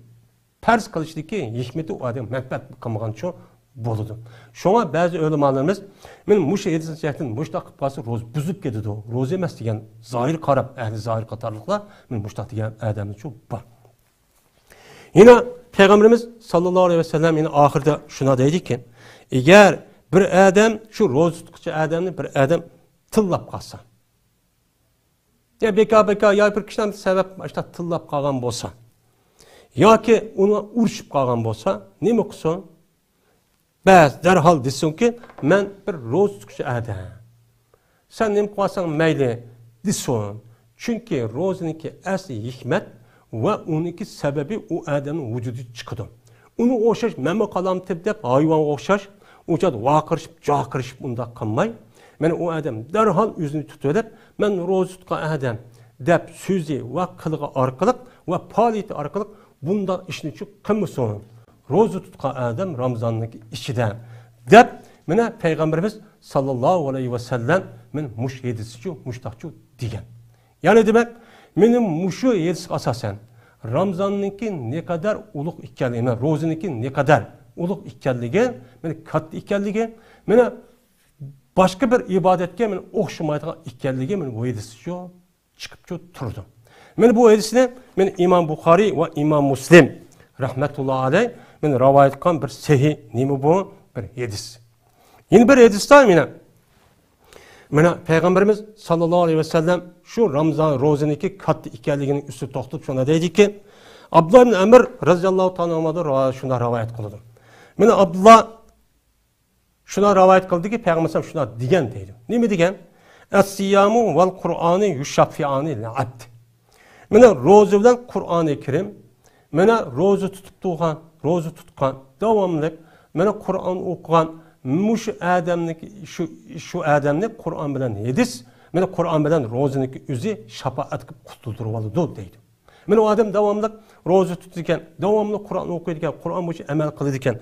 farz qilishdagi hikmati u odam manfaat qilmagan uchun bo'ladi. Shunga ba'zi ulamolarimiz men mush edisiyatdan mushtaq qilib qolsa ro'z buzib ketadi. Ro'za emas degan zohir qarab, ahli zohir qatorliqlar men mushtaq degan odamni uchun bor. Yine Peygamberimiz sallallahu aleyhi ve sellem yine ahirde şuna deydi ki, eğer bir adam şu roz tutkucu adamını bir adam tıllap kalsa, ya beka ya bir kişiden sebep işte tıllap kalgan bolsa, ya ki ona uruşup kalgan bolsa, ne mi kısa? Bəz derhal desin ki, ben bir roz tutkucu adam. Sen ne mi kalsan meyli desin. Çünkü rozunki asli hikmet ve onunki sebebi o adamın vücudu çıkıdı. Onu oxşaş, meme kalam tip hayvan oxşaş, ucad vaqırışıp, caqırışıp bunda kalmay. Ben o adam derhal yüzünü tutuyor dep, ben rozu tutkan adam dep sözü ve kılığı arkalık ve paliyeti arkalık bunda işini çok kımısın. Rozu tutkan adam Ramazan'daki işiden dep, mene Peygamberimiz sallallahu aleyhi ve sellem men muş yedisici, muştakçı diyen. Yani demek, benim muşu yedisi asasen Ramazan'ınki ne kadar uluk ikkenliğine, rozununki ne kadar uluk ikkenliğe, katlı ikkenliğe, başka bir ibadetke okşamaydığı ikkenliğe bu yedisi çıkıp durdu. Bu yedisine İmam Bukhari ve İmam Muslim rahmetullahi aleyh rivayet etken bir sahih neymi bu? Bir yedis. Yine bir yedis daha yine. Peygamberimiz sallallahu aleyhi ve sellem şu Ramazan rozuniki katlı ikkenliğinin üstü toxtup şuna deydi ki, Abdullah ibn Ömer radıyallahu ta'ala şuna rivayet kıldı. Abdullah şuna rivayet kıldı ki Peygamberimiz şuna diyen deydi. Ne mi diyen? Es-siyamu vel Kur'an'ı yuşşafi'ani l'abd. Rozu bilen Kur'an-ı Kerim, rozu tutup tuğan, rozu tutkan, devamlı, Kur'an okugan, şu adamni Kur'an bilen yedis, Kur'an bilen rozuniki üzü şafaat kılıp kurtuldurup alıdı deydi. O adam devamlı rozu tuturken, devamlı Kur'an okuyurken, Kur'an bu amel kılırken,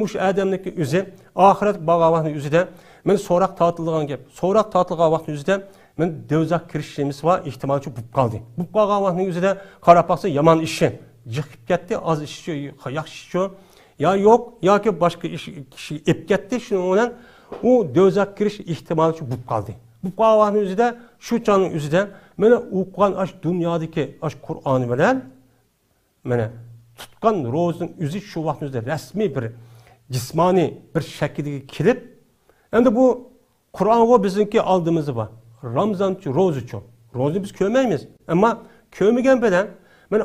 şu adamniki üzü, ahiret bağavahını üzü de, sorak tatılığın gibi, sorak tatılığın vaxtı üzü de, dövzak kirişimiz var, ihtimalci bup kaldı. Bup bağavahının üzü de, karapaksı yaman işi, yıkıp gitti, az işi, yaş işi, ya yok, ya ki başka kişi ip gitti, şunun o dövzak kiriş ihtimalci bup kaldı. Bu kavağın yüzü de, şu canın yüzü de, okuyan dünyadaki Kur'an'ı bilen, tutkan rozun yüzü şu vaxtın yüzü de resmi bir, cismani bir şekilde kilip, hem de bu Kur'an'ı bizimki aldığımızı var. Ramazançı, rozuçu. Rozu biz kövmeyiz. Ama kövmegen bilen,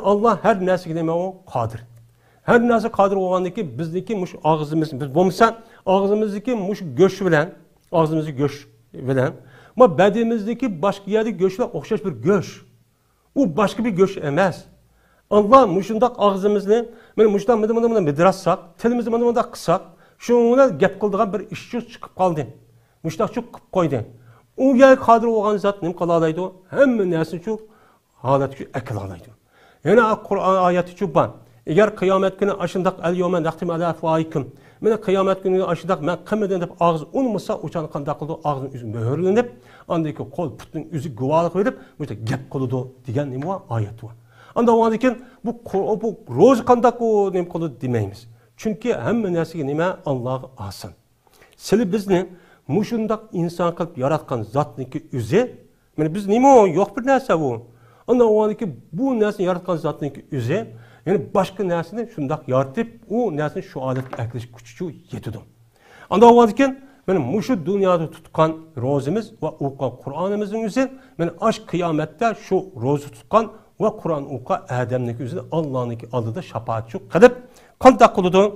Allah her nesli demek o kadir. Her nasıl kadir olgandaki bizdeki muş ağzımız, biz bulmuşsa ağzımızdaki muş göç bilen, ağzımızı göç bilen, ama bedenimizdeki başka yerde göçle okşaş bir göç. O başka bir göç emez. Allah muşundak ağzımızı, muşundak mıdı midrassak, tilimizi mıdı kısak, şuna gep kıldığan bir işçi çıkıp kaldı. Muşundak çok kıp koydu. O yer kadir olgan zat nem kalalaydı o, hem nesin çok halat ki ekil alaydı. Yani Kur'an ayeti çok ban. Eğer kıyamet günü aşındak el-yevmen nahtim ala afvaikum. Kıyamet günü aşındak men kımeden dep ağız unmasa uçan kanda kıldı ağzın yüzü mühürlenip andaki kol putun yüzü güvalık verip işte gep kılıdı diyen nemi var ayet var. Anda o andakin bu roz kandak o nem kılıdı demeyimiz. Çünkü hem nesi neme Allah'a asın. Sili bizni muşundak insan kılıp yaratkan zatniki üze. Biz neme o yok bir nese bu. Anda o andaki bu nesini yaratkan zatniki üze. Yani başka nesini şundak yaratıp o nesini şu aletki ekleş küçücü yetidim. Anda o vakiken şu dünyada tutkan rozimiz ve okuyan Kur'an'ımızın yüzü aşk kıyamette şu rozu tutkan ve Kur'an oku Adem'deki üzerine Allah'ın adıda şapaatçı kılıp kandak kılıdı.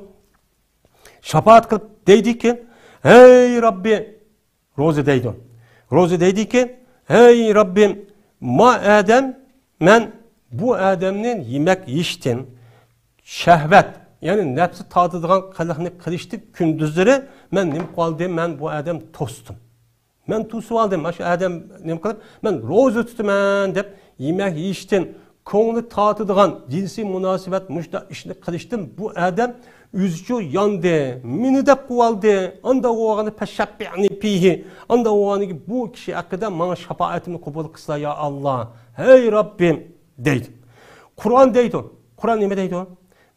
Şapaat kılıp deydi ki hey Rabbi Rozi deydi. Rozi deydi ki hey Rabbim ma Adem men bu Adem'nin yemek yiştin şehvet yani nefsi tadıdığan kılıqını kılıştı kündüzleri men nim kaldım men bu Adem tostum. Men tusup aldım. Aşı Adem nim kılıp men rozi tutuman dep yemek yiştin ko'ngli tatıdığan cinsi münasebet muşta işini kılıştım bu Adem üzücü yandı, meni de kuvaldı, anda oğanı peşşabbi'ni pihi, anda oğanı ki bu kişi hakkında bana şefaatini kabul kısla ya Allah, hey Rabbim deydi. Kur'an deydi, Kur'an ne deydi?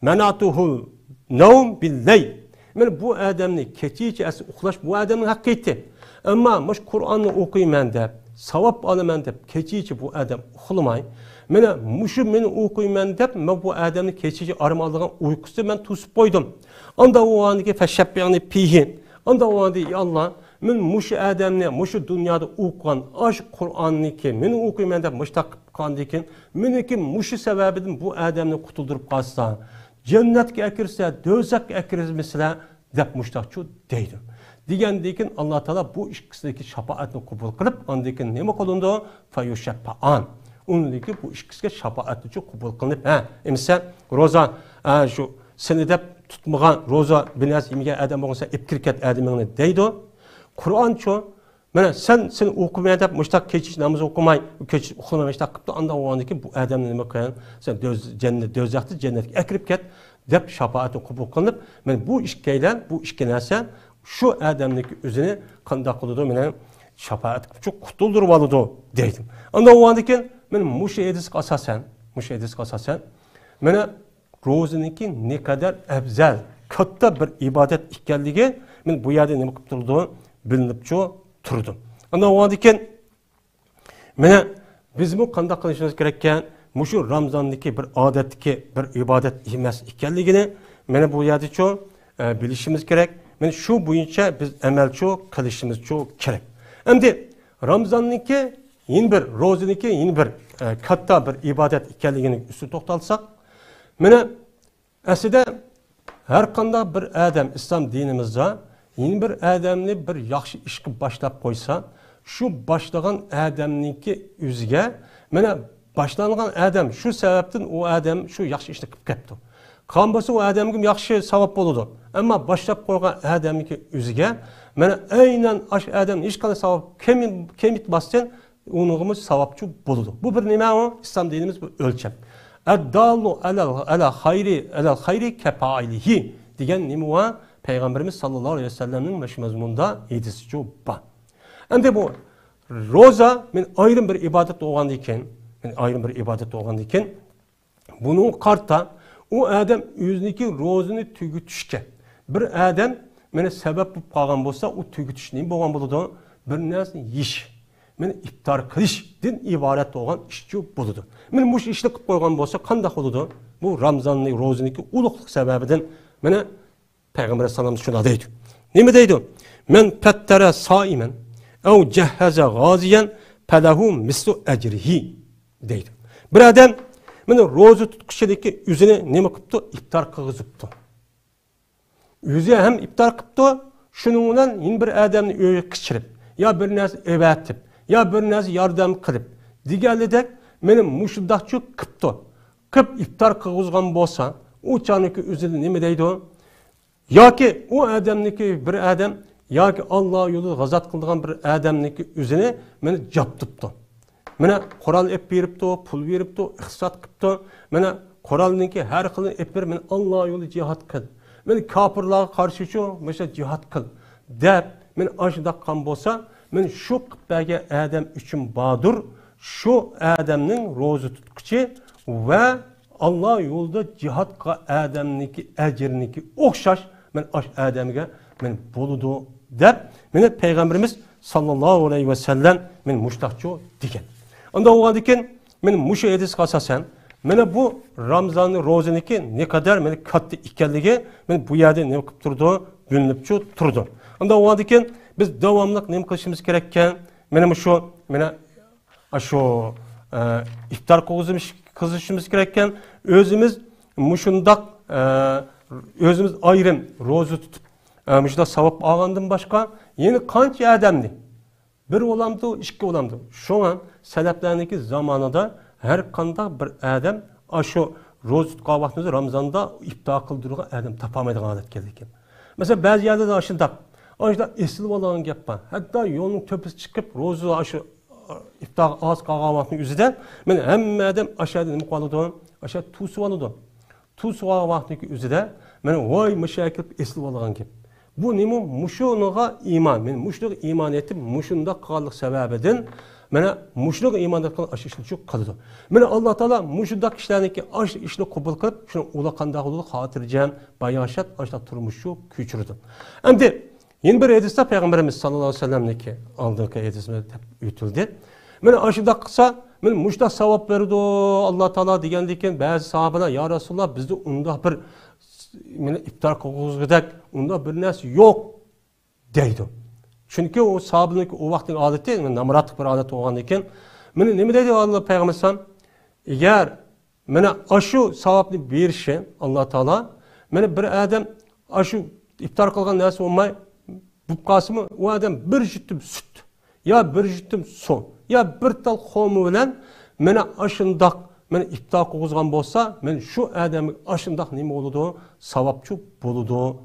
Menatuhul nevm billeyl. Yani bu Adem'ni keçici uxlaş bu Adem'in hakkı etti. Ama muş Kur'an'ı okuyman dep, savap alaman dep, keçici bu Adem uxlamay. Mene muşu meni okuyman dep, men bu Adem'ni keçici armalığın uykusu men tusup koydum. Anda o anki feşşabbi'ni pihi. Anda o anki ya Allah, men muşu Adem'ni, muşu dünyada okuyan aş Kur'an'ni ki, meni okuyman dep, muştak kandikin, meni ki muşu sebebidin bu Adem'ni kutuldurup kalsa, cennetke ekirse, dözek ekirmesine dep muştakçı deydim. Digendekin Allah Teala bu işkisindeki şefaatini kabul kılıp, andikin neme kolundu? Feyuşşeppa'an. Onundaki bu işkisiga şefaatlice kabul kılınıp, misal roza şu seni de tutmagan roza binas yemige adam olsa ipkirket adamını deydi. Kur'an ço mana sen okumaya dep muştak keçiş namaz okumay, keçiş okumay muştak qıptı anda o andaki bu adamni nima qilgan? Sen cennet dözaqti cennetga akirib ket dep şefaatni kabul kılınıp, men bu işkeylen bu işkenasa şu adamdaki özünü qanday qılıdı menen şefaat çok kutuldurup alıdı deydim. Anda o andaki men muş edisga asasen mena ro'ziniki ne kadar afzal katta bir ibadet ekanligi men bu yerda nima qilib turdi bilinib turdi. Anda o andaki mena biz bu qanday qilishimiz kerak ekan mushu Ramazondagi bir odatdagi bir ibodat emas ekanligini mena bu yerda bilishimiz kerak. Men shu bo'yicha biz amalchi qilishimiz kerak. Endi Ramazonniki yeni bir ro'ziniki yeni bir katta bir ibadet ekanligini üstü to'xtalsak, mana aslida har qanday bir adam islom dinimizda yeni bir adamni bir yaxshi ish qilib boshlab qo'ysa, shu boshlagan adamniki o'ziga mana boshlangan adam shu sababdan u adam shu yaxshi ishni qilib ketdi. Qan bo'lsa u adamga yaxshi savob bo'ladi. Ammo boshlab qo'ygan adamniki o'ziga mana aynan ash adam hech qanday savob kemitmasdan unug'imiz savobchi bo'ladi. Bu bir nima o? İslam dinimiz bu ölçem. Eddallu ala hayri kefailihi degan nima o? Peygamberimiz sallallahu aleyhi ve sellem'nin meşhur mazmununda hadisi var. Endi bu roza men ayrım bir ibadet olgan ekan, bunun qarta o adam o'ziniki rozini tugutishga bir adam meni sabab bo'lib qolgan bo'lsa, u tugutish nima bo'lgan bo'ladi? Bir narsani yeyish, meni iftor qilishdan iborat bo'lgan ishchi bo'ladi. Men bu ishni qilib qo'ygan bo'lsa, qanday bo'ladi? Bu Ramazonning ro'ziniki ulug'lik sababidan meni Peygamber sallallahu aleyhi ve sellem deydi. Nima deydi? Men fattara saiman aw jahaza ghaziyan falahu mislu ajrihi deydi. Bir adam meni ro'za tutqishidagi o'zini nima qilibdi? Iftor qilg'izibdi. O'zi ham iftor qilibdi, shuning bilan yeni bir odamni o'yiga qichirib, yo bir narsa evatib, yo bir narsa yordam qilib, deganidek meni mushundaqchi qilibdi. Qilib iftor qilg'izgan bo'lsa, u chaniki o'zini nima deydi? Yoki u odamniki bir odam yoki Alloh yo'lida g'azat qilgan bir odamniki o'zini meni joptibdi. Mana Qur'on ep beribdi, pul beribdi, iqtisod qilibdi. Mana Qur'onniki har xil ep berib, men Alloh yo'lida jihad qil. Men kofirlarga qarshi mesela jihad qil deb men ashidaqan bo'lsa, men shu qilbaga odam uchun badur, shu odamning ro'za tutqichi va Alloh yo'lida jihad qilgan odamniki ajrniki o'xshash men ash odamga men bo'ludi deb meni Peygamberimiz sallallohu aleyhi ve sellem men mushtaqchi degan. Onda o'g'andikin men mushu hadisga asosan mana bu Ramazonning ro'ziniki ne kadar meni katta ekanligi men bu yerda nima qilib turdi? Bilinib turdi. Onda o'g'andikin biz davomli nima qilishimiz kerak ekan? Mana shu iftar kızışımız gereken özümüz muşundak özümüz ayrım rozu tutup muşda savap ağandan başka yeni kança adamdı. Bir olamdı, iki olamdı. Şu an seleflerindeki zamanında her kanda bir adam aşı roz tutqan vaxtımızda Ramazanda iftar kıldırılan adam tapamaydı adet geldi. Mesela bazı yerde de aşındak. Aşıda esilip alan gap var. Hatta yolun töpüsü çıkıp rozu aşı iftar az qalğan vaxtının üzüdə men həmmə adam aşağıda nima qalıdı? Aşağı tusu alıdı. Tusu qalğan vaxtının üzüdə men vay məşəkil esilip alan gap. Bu nima muşunuğa iman. Men muşluq iman etib muşunda qallıq səbəbidən Mene muşluq imandan aşı işini çok kalıdı. Mene Allah Teala muşluq kişilerdeki aşı işini kabul kılıp şunu ula kandağılığı hatırlayacağım, bayyaşat aşta turmuşu küçürdü. Şimdi yeni bir hadiste Peygamberimiz sallallahu aleyhi ve sellem'deki aldığı hadisinde ütüldü. Mene aşıda kısa, mene muşluq savap verdi Allah Teala digendeki bazı sahabeler ya Resulullah bizde onda bir mene iftar kılgızgıdak onda bir nes yok deydi. Çünkü o sahabenin o vaktin adeti, namratlık bir adet olan iken, ne mi dedi Allah Peygamber? Eğer bana aşı savabını bir şey Allah Teala, bana bir adam aşı iftar kılgan neyse olmay, bu kasımı o adam bir jüttüm süt, ya bir jüttüm su, ya bir tal xomu bilen, bana aşındak, bana iftar kılgızgan bolsa, ben şu adamın aşındak neymi oludu, savapçı buludu,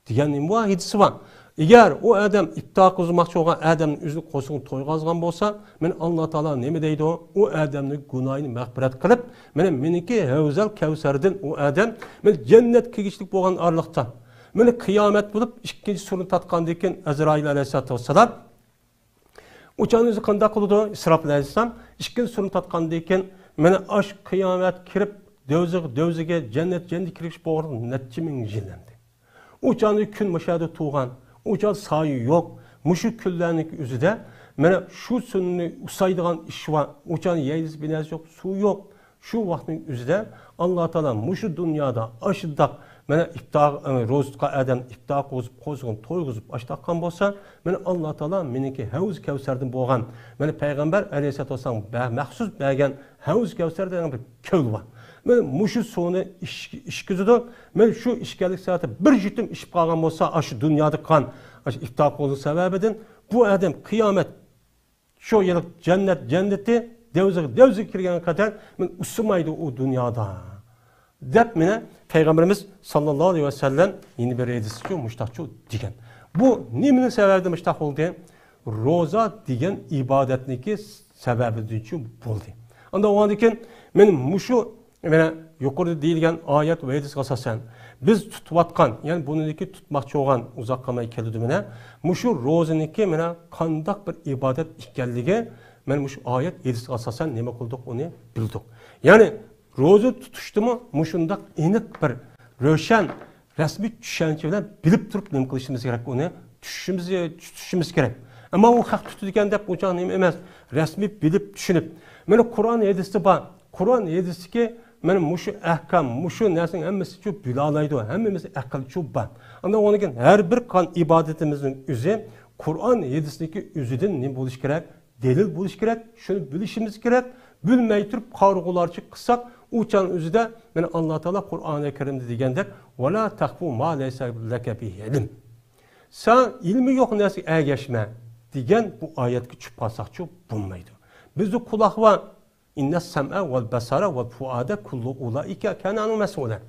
diyen neymi var, hadisi var. Eğer o adam iftar kılmakçı olan adamın yüzünü koşunu toygazgan bolsa, men Allah Teala ne deydi o? O adamın günahını mağfiret kılıp, meniki Havzal Kevser'den o adam, cennet kirişlik boğan arlıkta. Meni kıyamet bulup, ikinci sorunu tatkandıkken Azrail Aleyhisselatü Vesselam, uçağınızı kanda kılıdı İsrafil Aleyhisselam, ikinci sorunu tatkandıkken, meni aşk kıyamet kirip, dövzüge cennet kirişlik boğan netçimin jillendi. Uçağını gün müşahede tuğan, uçan sayı yok. Muşu küllerinin üzüde, mene şu sünni usaydıgan iş var. Uçan yeğiz binez yok, su yok. Şu vaktin üzüde Allah Teala muşu dünyada aşıdak, mene iftar rozutqa adam iftar qozup qozuğun toyguzup aştakkan bolsa, mene Allah Teala meniki Havz Kevser'den boğan, mene Peygamber Aleyhisselatü Vesselam məxsus bəgən Havz Kevser'den bir köl var. Men muşu sonu işkizidi. Men şu işkelik saati bir jütüm işip qalğan bolsa, aşı dünyada kan, aşı iftar qozu səbəbidən bu adam kıyamet şu yıllık cenneti devzi kirgen kadar men usumaydı o dünyada. Dep mene Peygamberimiz sallallahu aleyhi ve sellem yeni bir hadis ki muştaqçı digen. Bu nimenin səbəbi muştaq oldu? Roza digen ibadetniki səbəbi üçün buldu. Onda o andiken men muşu Mene yukarıda deyilgen ayet ve hadis asasen biz tutvatkan yani bununki tutmakçı olan uzak kalmayı kelidi mene muşu roziniki mene kandak bir ibadet ikkellige men muşu ayet hadis asasen neme kıldık onu bildik. Yani rozu tutuştu mu muşundak inik bir röşen resmi düşünceler bilip durup neme kılışımız gerek onu düşüşümüz gerek. Ama o hak tutuyorken de uçağın emez resmi bilip düşünüp mene Kur'an hadisi var. Kur'an hadisi ki men muşu ahkam, muşu nersin hemmesi çok bilalaydı, hemmemiz akıl çok var. Ama onun için her bir kan ibadetimizin üzü, Kur'an hadisindeki üzüden ne buluş gerek, delil buluş gerek, şunu bilişimiz gerek, bilmeyi tutup kavruğularçı kısak, uçan üzüde, men Allah Teala Kur'an-ı Kerim'de degende, وَلَا تَخْفُ مَا لَيْسَ لَكَ بِهِ ilim. Sen ilmi yok nersin geçme, degen bu ayetki çıpasak çok bulmaydı. Bizde kulak var, İnne sem'e vel besara vel fuade kullu ulaike kananu mesulen.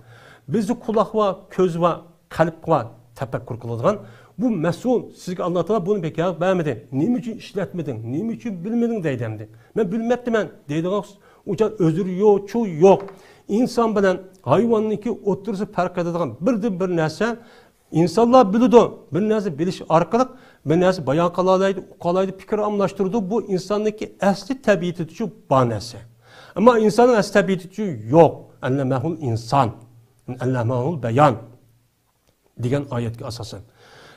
Bizde kulak var, köz var, kalp var, tefekkür kılıngan. Bu mesul, sizge Allah Teala bunu bekar vermedi. Nim için işletmedin, nim için bilmedin deydemdi. Ben bilmektim ben. Deydiniz, uçan özür yok, çoğu yok. İnsan bilen hayvanınki oturursa fark edilen bir nese, insanlar bildi. Bir nese biliş arkalık, bir nese bayan kalaydı, fikir anlaştırdı. Bu insandaki asli tabiatı şu banesi. Ama insanın asli tabiatı yok. Allemehul insan, allemehul beyan. Diyen ayetki asasen.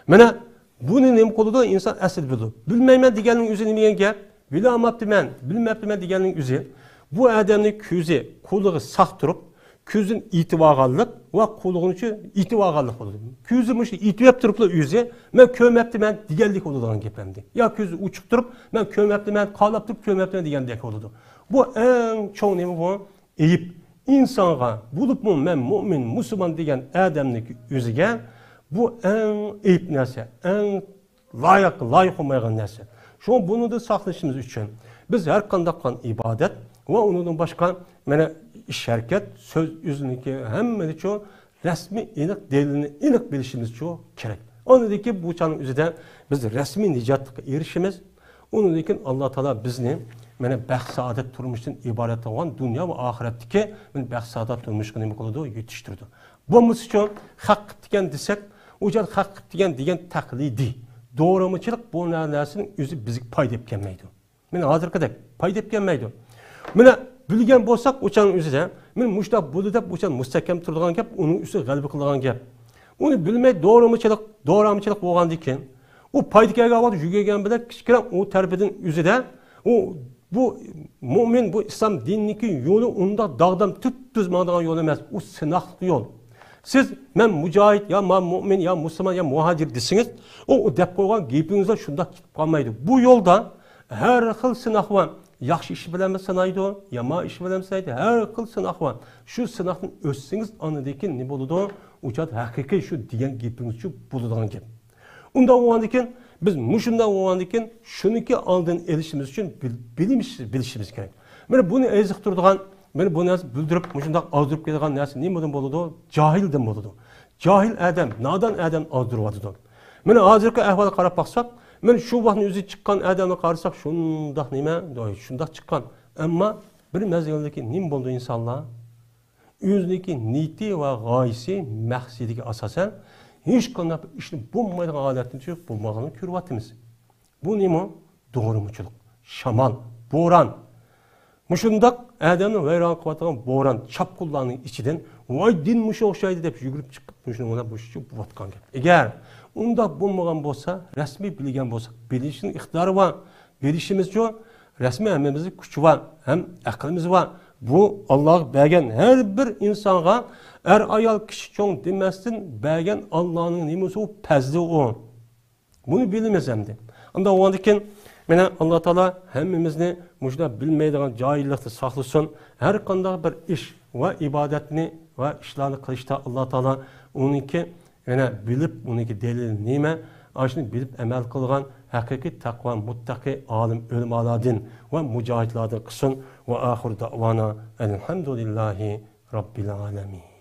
Mene bunu nem koluda insan asli bildi. Bilmeymen digenin üzerine miyen gel. Bilamaptı men, bilmepti men digenin üzerine. Bu adamın küze, kulağı sağ durup, ko'zini itib olganlik va qo'lig'ini itib olganlik bo'ladi. Ko'zini shu itib turiblar o'zi, men ko'rmabdiman deganlik bo'ladigan gap endi. Yo ko'zi uchiq turib, men ko'rmabdiman, qolib turib ko'rmabdiman degandek bo'ladi. Bu eng cho'ng nima bu? Eyib insonga bo'libmi men mu'min, musulmon degan odamning o'ziga bu eng eyib narsa, eng loyiq olmagan narsa. Shu buni da saqlashimiz uchun biz har qanday ibodat va undan boshqa mana ish harakat, so'z o'ziniki hammani uchun rasmiy aniq dalilni aniq bilishimiz uchun kerak. Onidagi bu chanın o'zida biz rasmiy nijotga erishimiz, undan Alloh taolo bizni mana baxt saodat turmushdan iborat bo'lgan dunyo va oxiratdagi mana baxt saodat turmushga nima qiladi, yetishtirdi. Bunimiz uchun haq degan desak, o'jar haq degan taqlidiy doğramachilik bu narsaning o'zi bizga foyda kelmaydi. Mana hozirgidek foyda kelmaydi. Mana bilgan bo'lsak, o'shaning o'zida men mushta bo'ldi deb o'shan mustahkam turadigan gap, uning ustiga g'alaba qiladigan gap. Uni bilmay doğramachilik bo'lgandan keyin u foyda kelgan vaqt yugagan bilan kichkina u tarbiyadan o'zida bu mu'min bu islom diniki yo'li unda dağdam tüz mağdan yo'l emas, u sinoqli yo'l. Siz men mujohid ya mu'min ya musulmon ya muhacir desiniz, o deb qo'ygan gapingizlar shunda ketib qolmaydi. Bu yo'lda har xil sinoq va yaxshi ish bilan sanaydi, yomon ish bilan sanaydi, har xil sinoq va shu sinoqdan o'tsangiz onadagi nima bo'ladi? Uchat haqiqiy shu degan gapingiz shu bo'ladigan gap. Undan o'g'andikin biz mushundan o'g'andikin shuniki oldin elishimiz uchun bilishimiz kerak. Mana buni eziq turadigan men bu narsa bildirib, shunday ozdirib kelgan narsa nimadan bo'ladi? Jahildan bo'ladi. Jahil odam, nodon odam ozdiradi. Mana hozirgi ahvolga qarab baqsak, men shu vaqtning o'zi chiqqan odamni qarasak, shundoq nima, shundoq chiqqan. Ammo bir mazgildagi nima bo'ldi insonlar? O'ziniki niyati va g'oyasi, maqsadiga asosan hech qanday ishni bo'lmaydigan holatni tushib bo'lmaganini ko'ryapmiz. Bu nima? Doğramachilik, shamol, bo'ron. Muşundak adamni vayron qilayotgan bo'ron, chapqullarning ichidan voy din mushu o'xshaydi deb yugurib chiqib, shuni mana bu ishni bo'layotgan gap. Agar unda bo'lmagan bo'lsa, rasmiy bilgan bo'lsa, bilishning ixtiyori va bilishimiz uchun rasmiy hammamizning kuchi va ham aqlimiz va bu Alloh bergan har bir insonga er ayol kishi cho'ng demasdan bergan Allohning nimasi u fazli u. Buni bilamiz endi. Unda o'g'andikin mana Alloh taolo hammamizni mushda bilmaydigan joylikda saqlasin. Har qanday bir ish va ibodatni va ishlarni qilishda Alloh taolo uniki yana bilib, uniki dalil nima, ashuni bilib amal qilgan haqiqiy taqvo, muttaqi, olim, ulamalardan va mujohidlardan qilsin. Va oxir da'vona alhamdulillahi robbil alamin.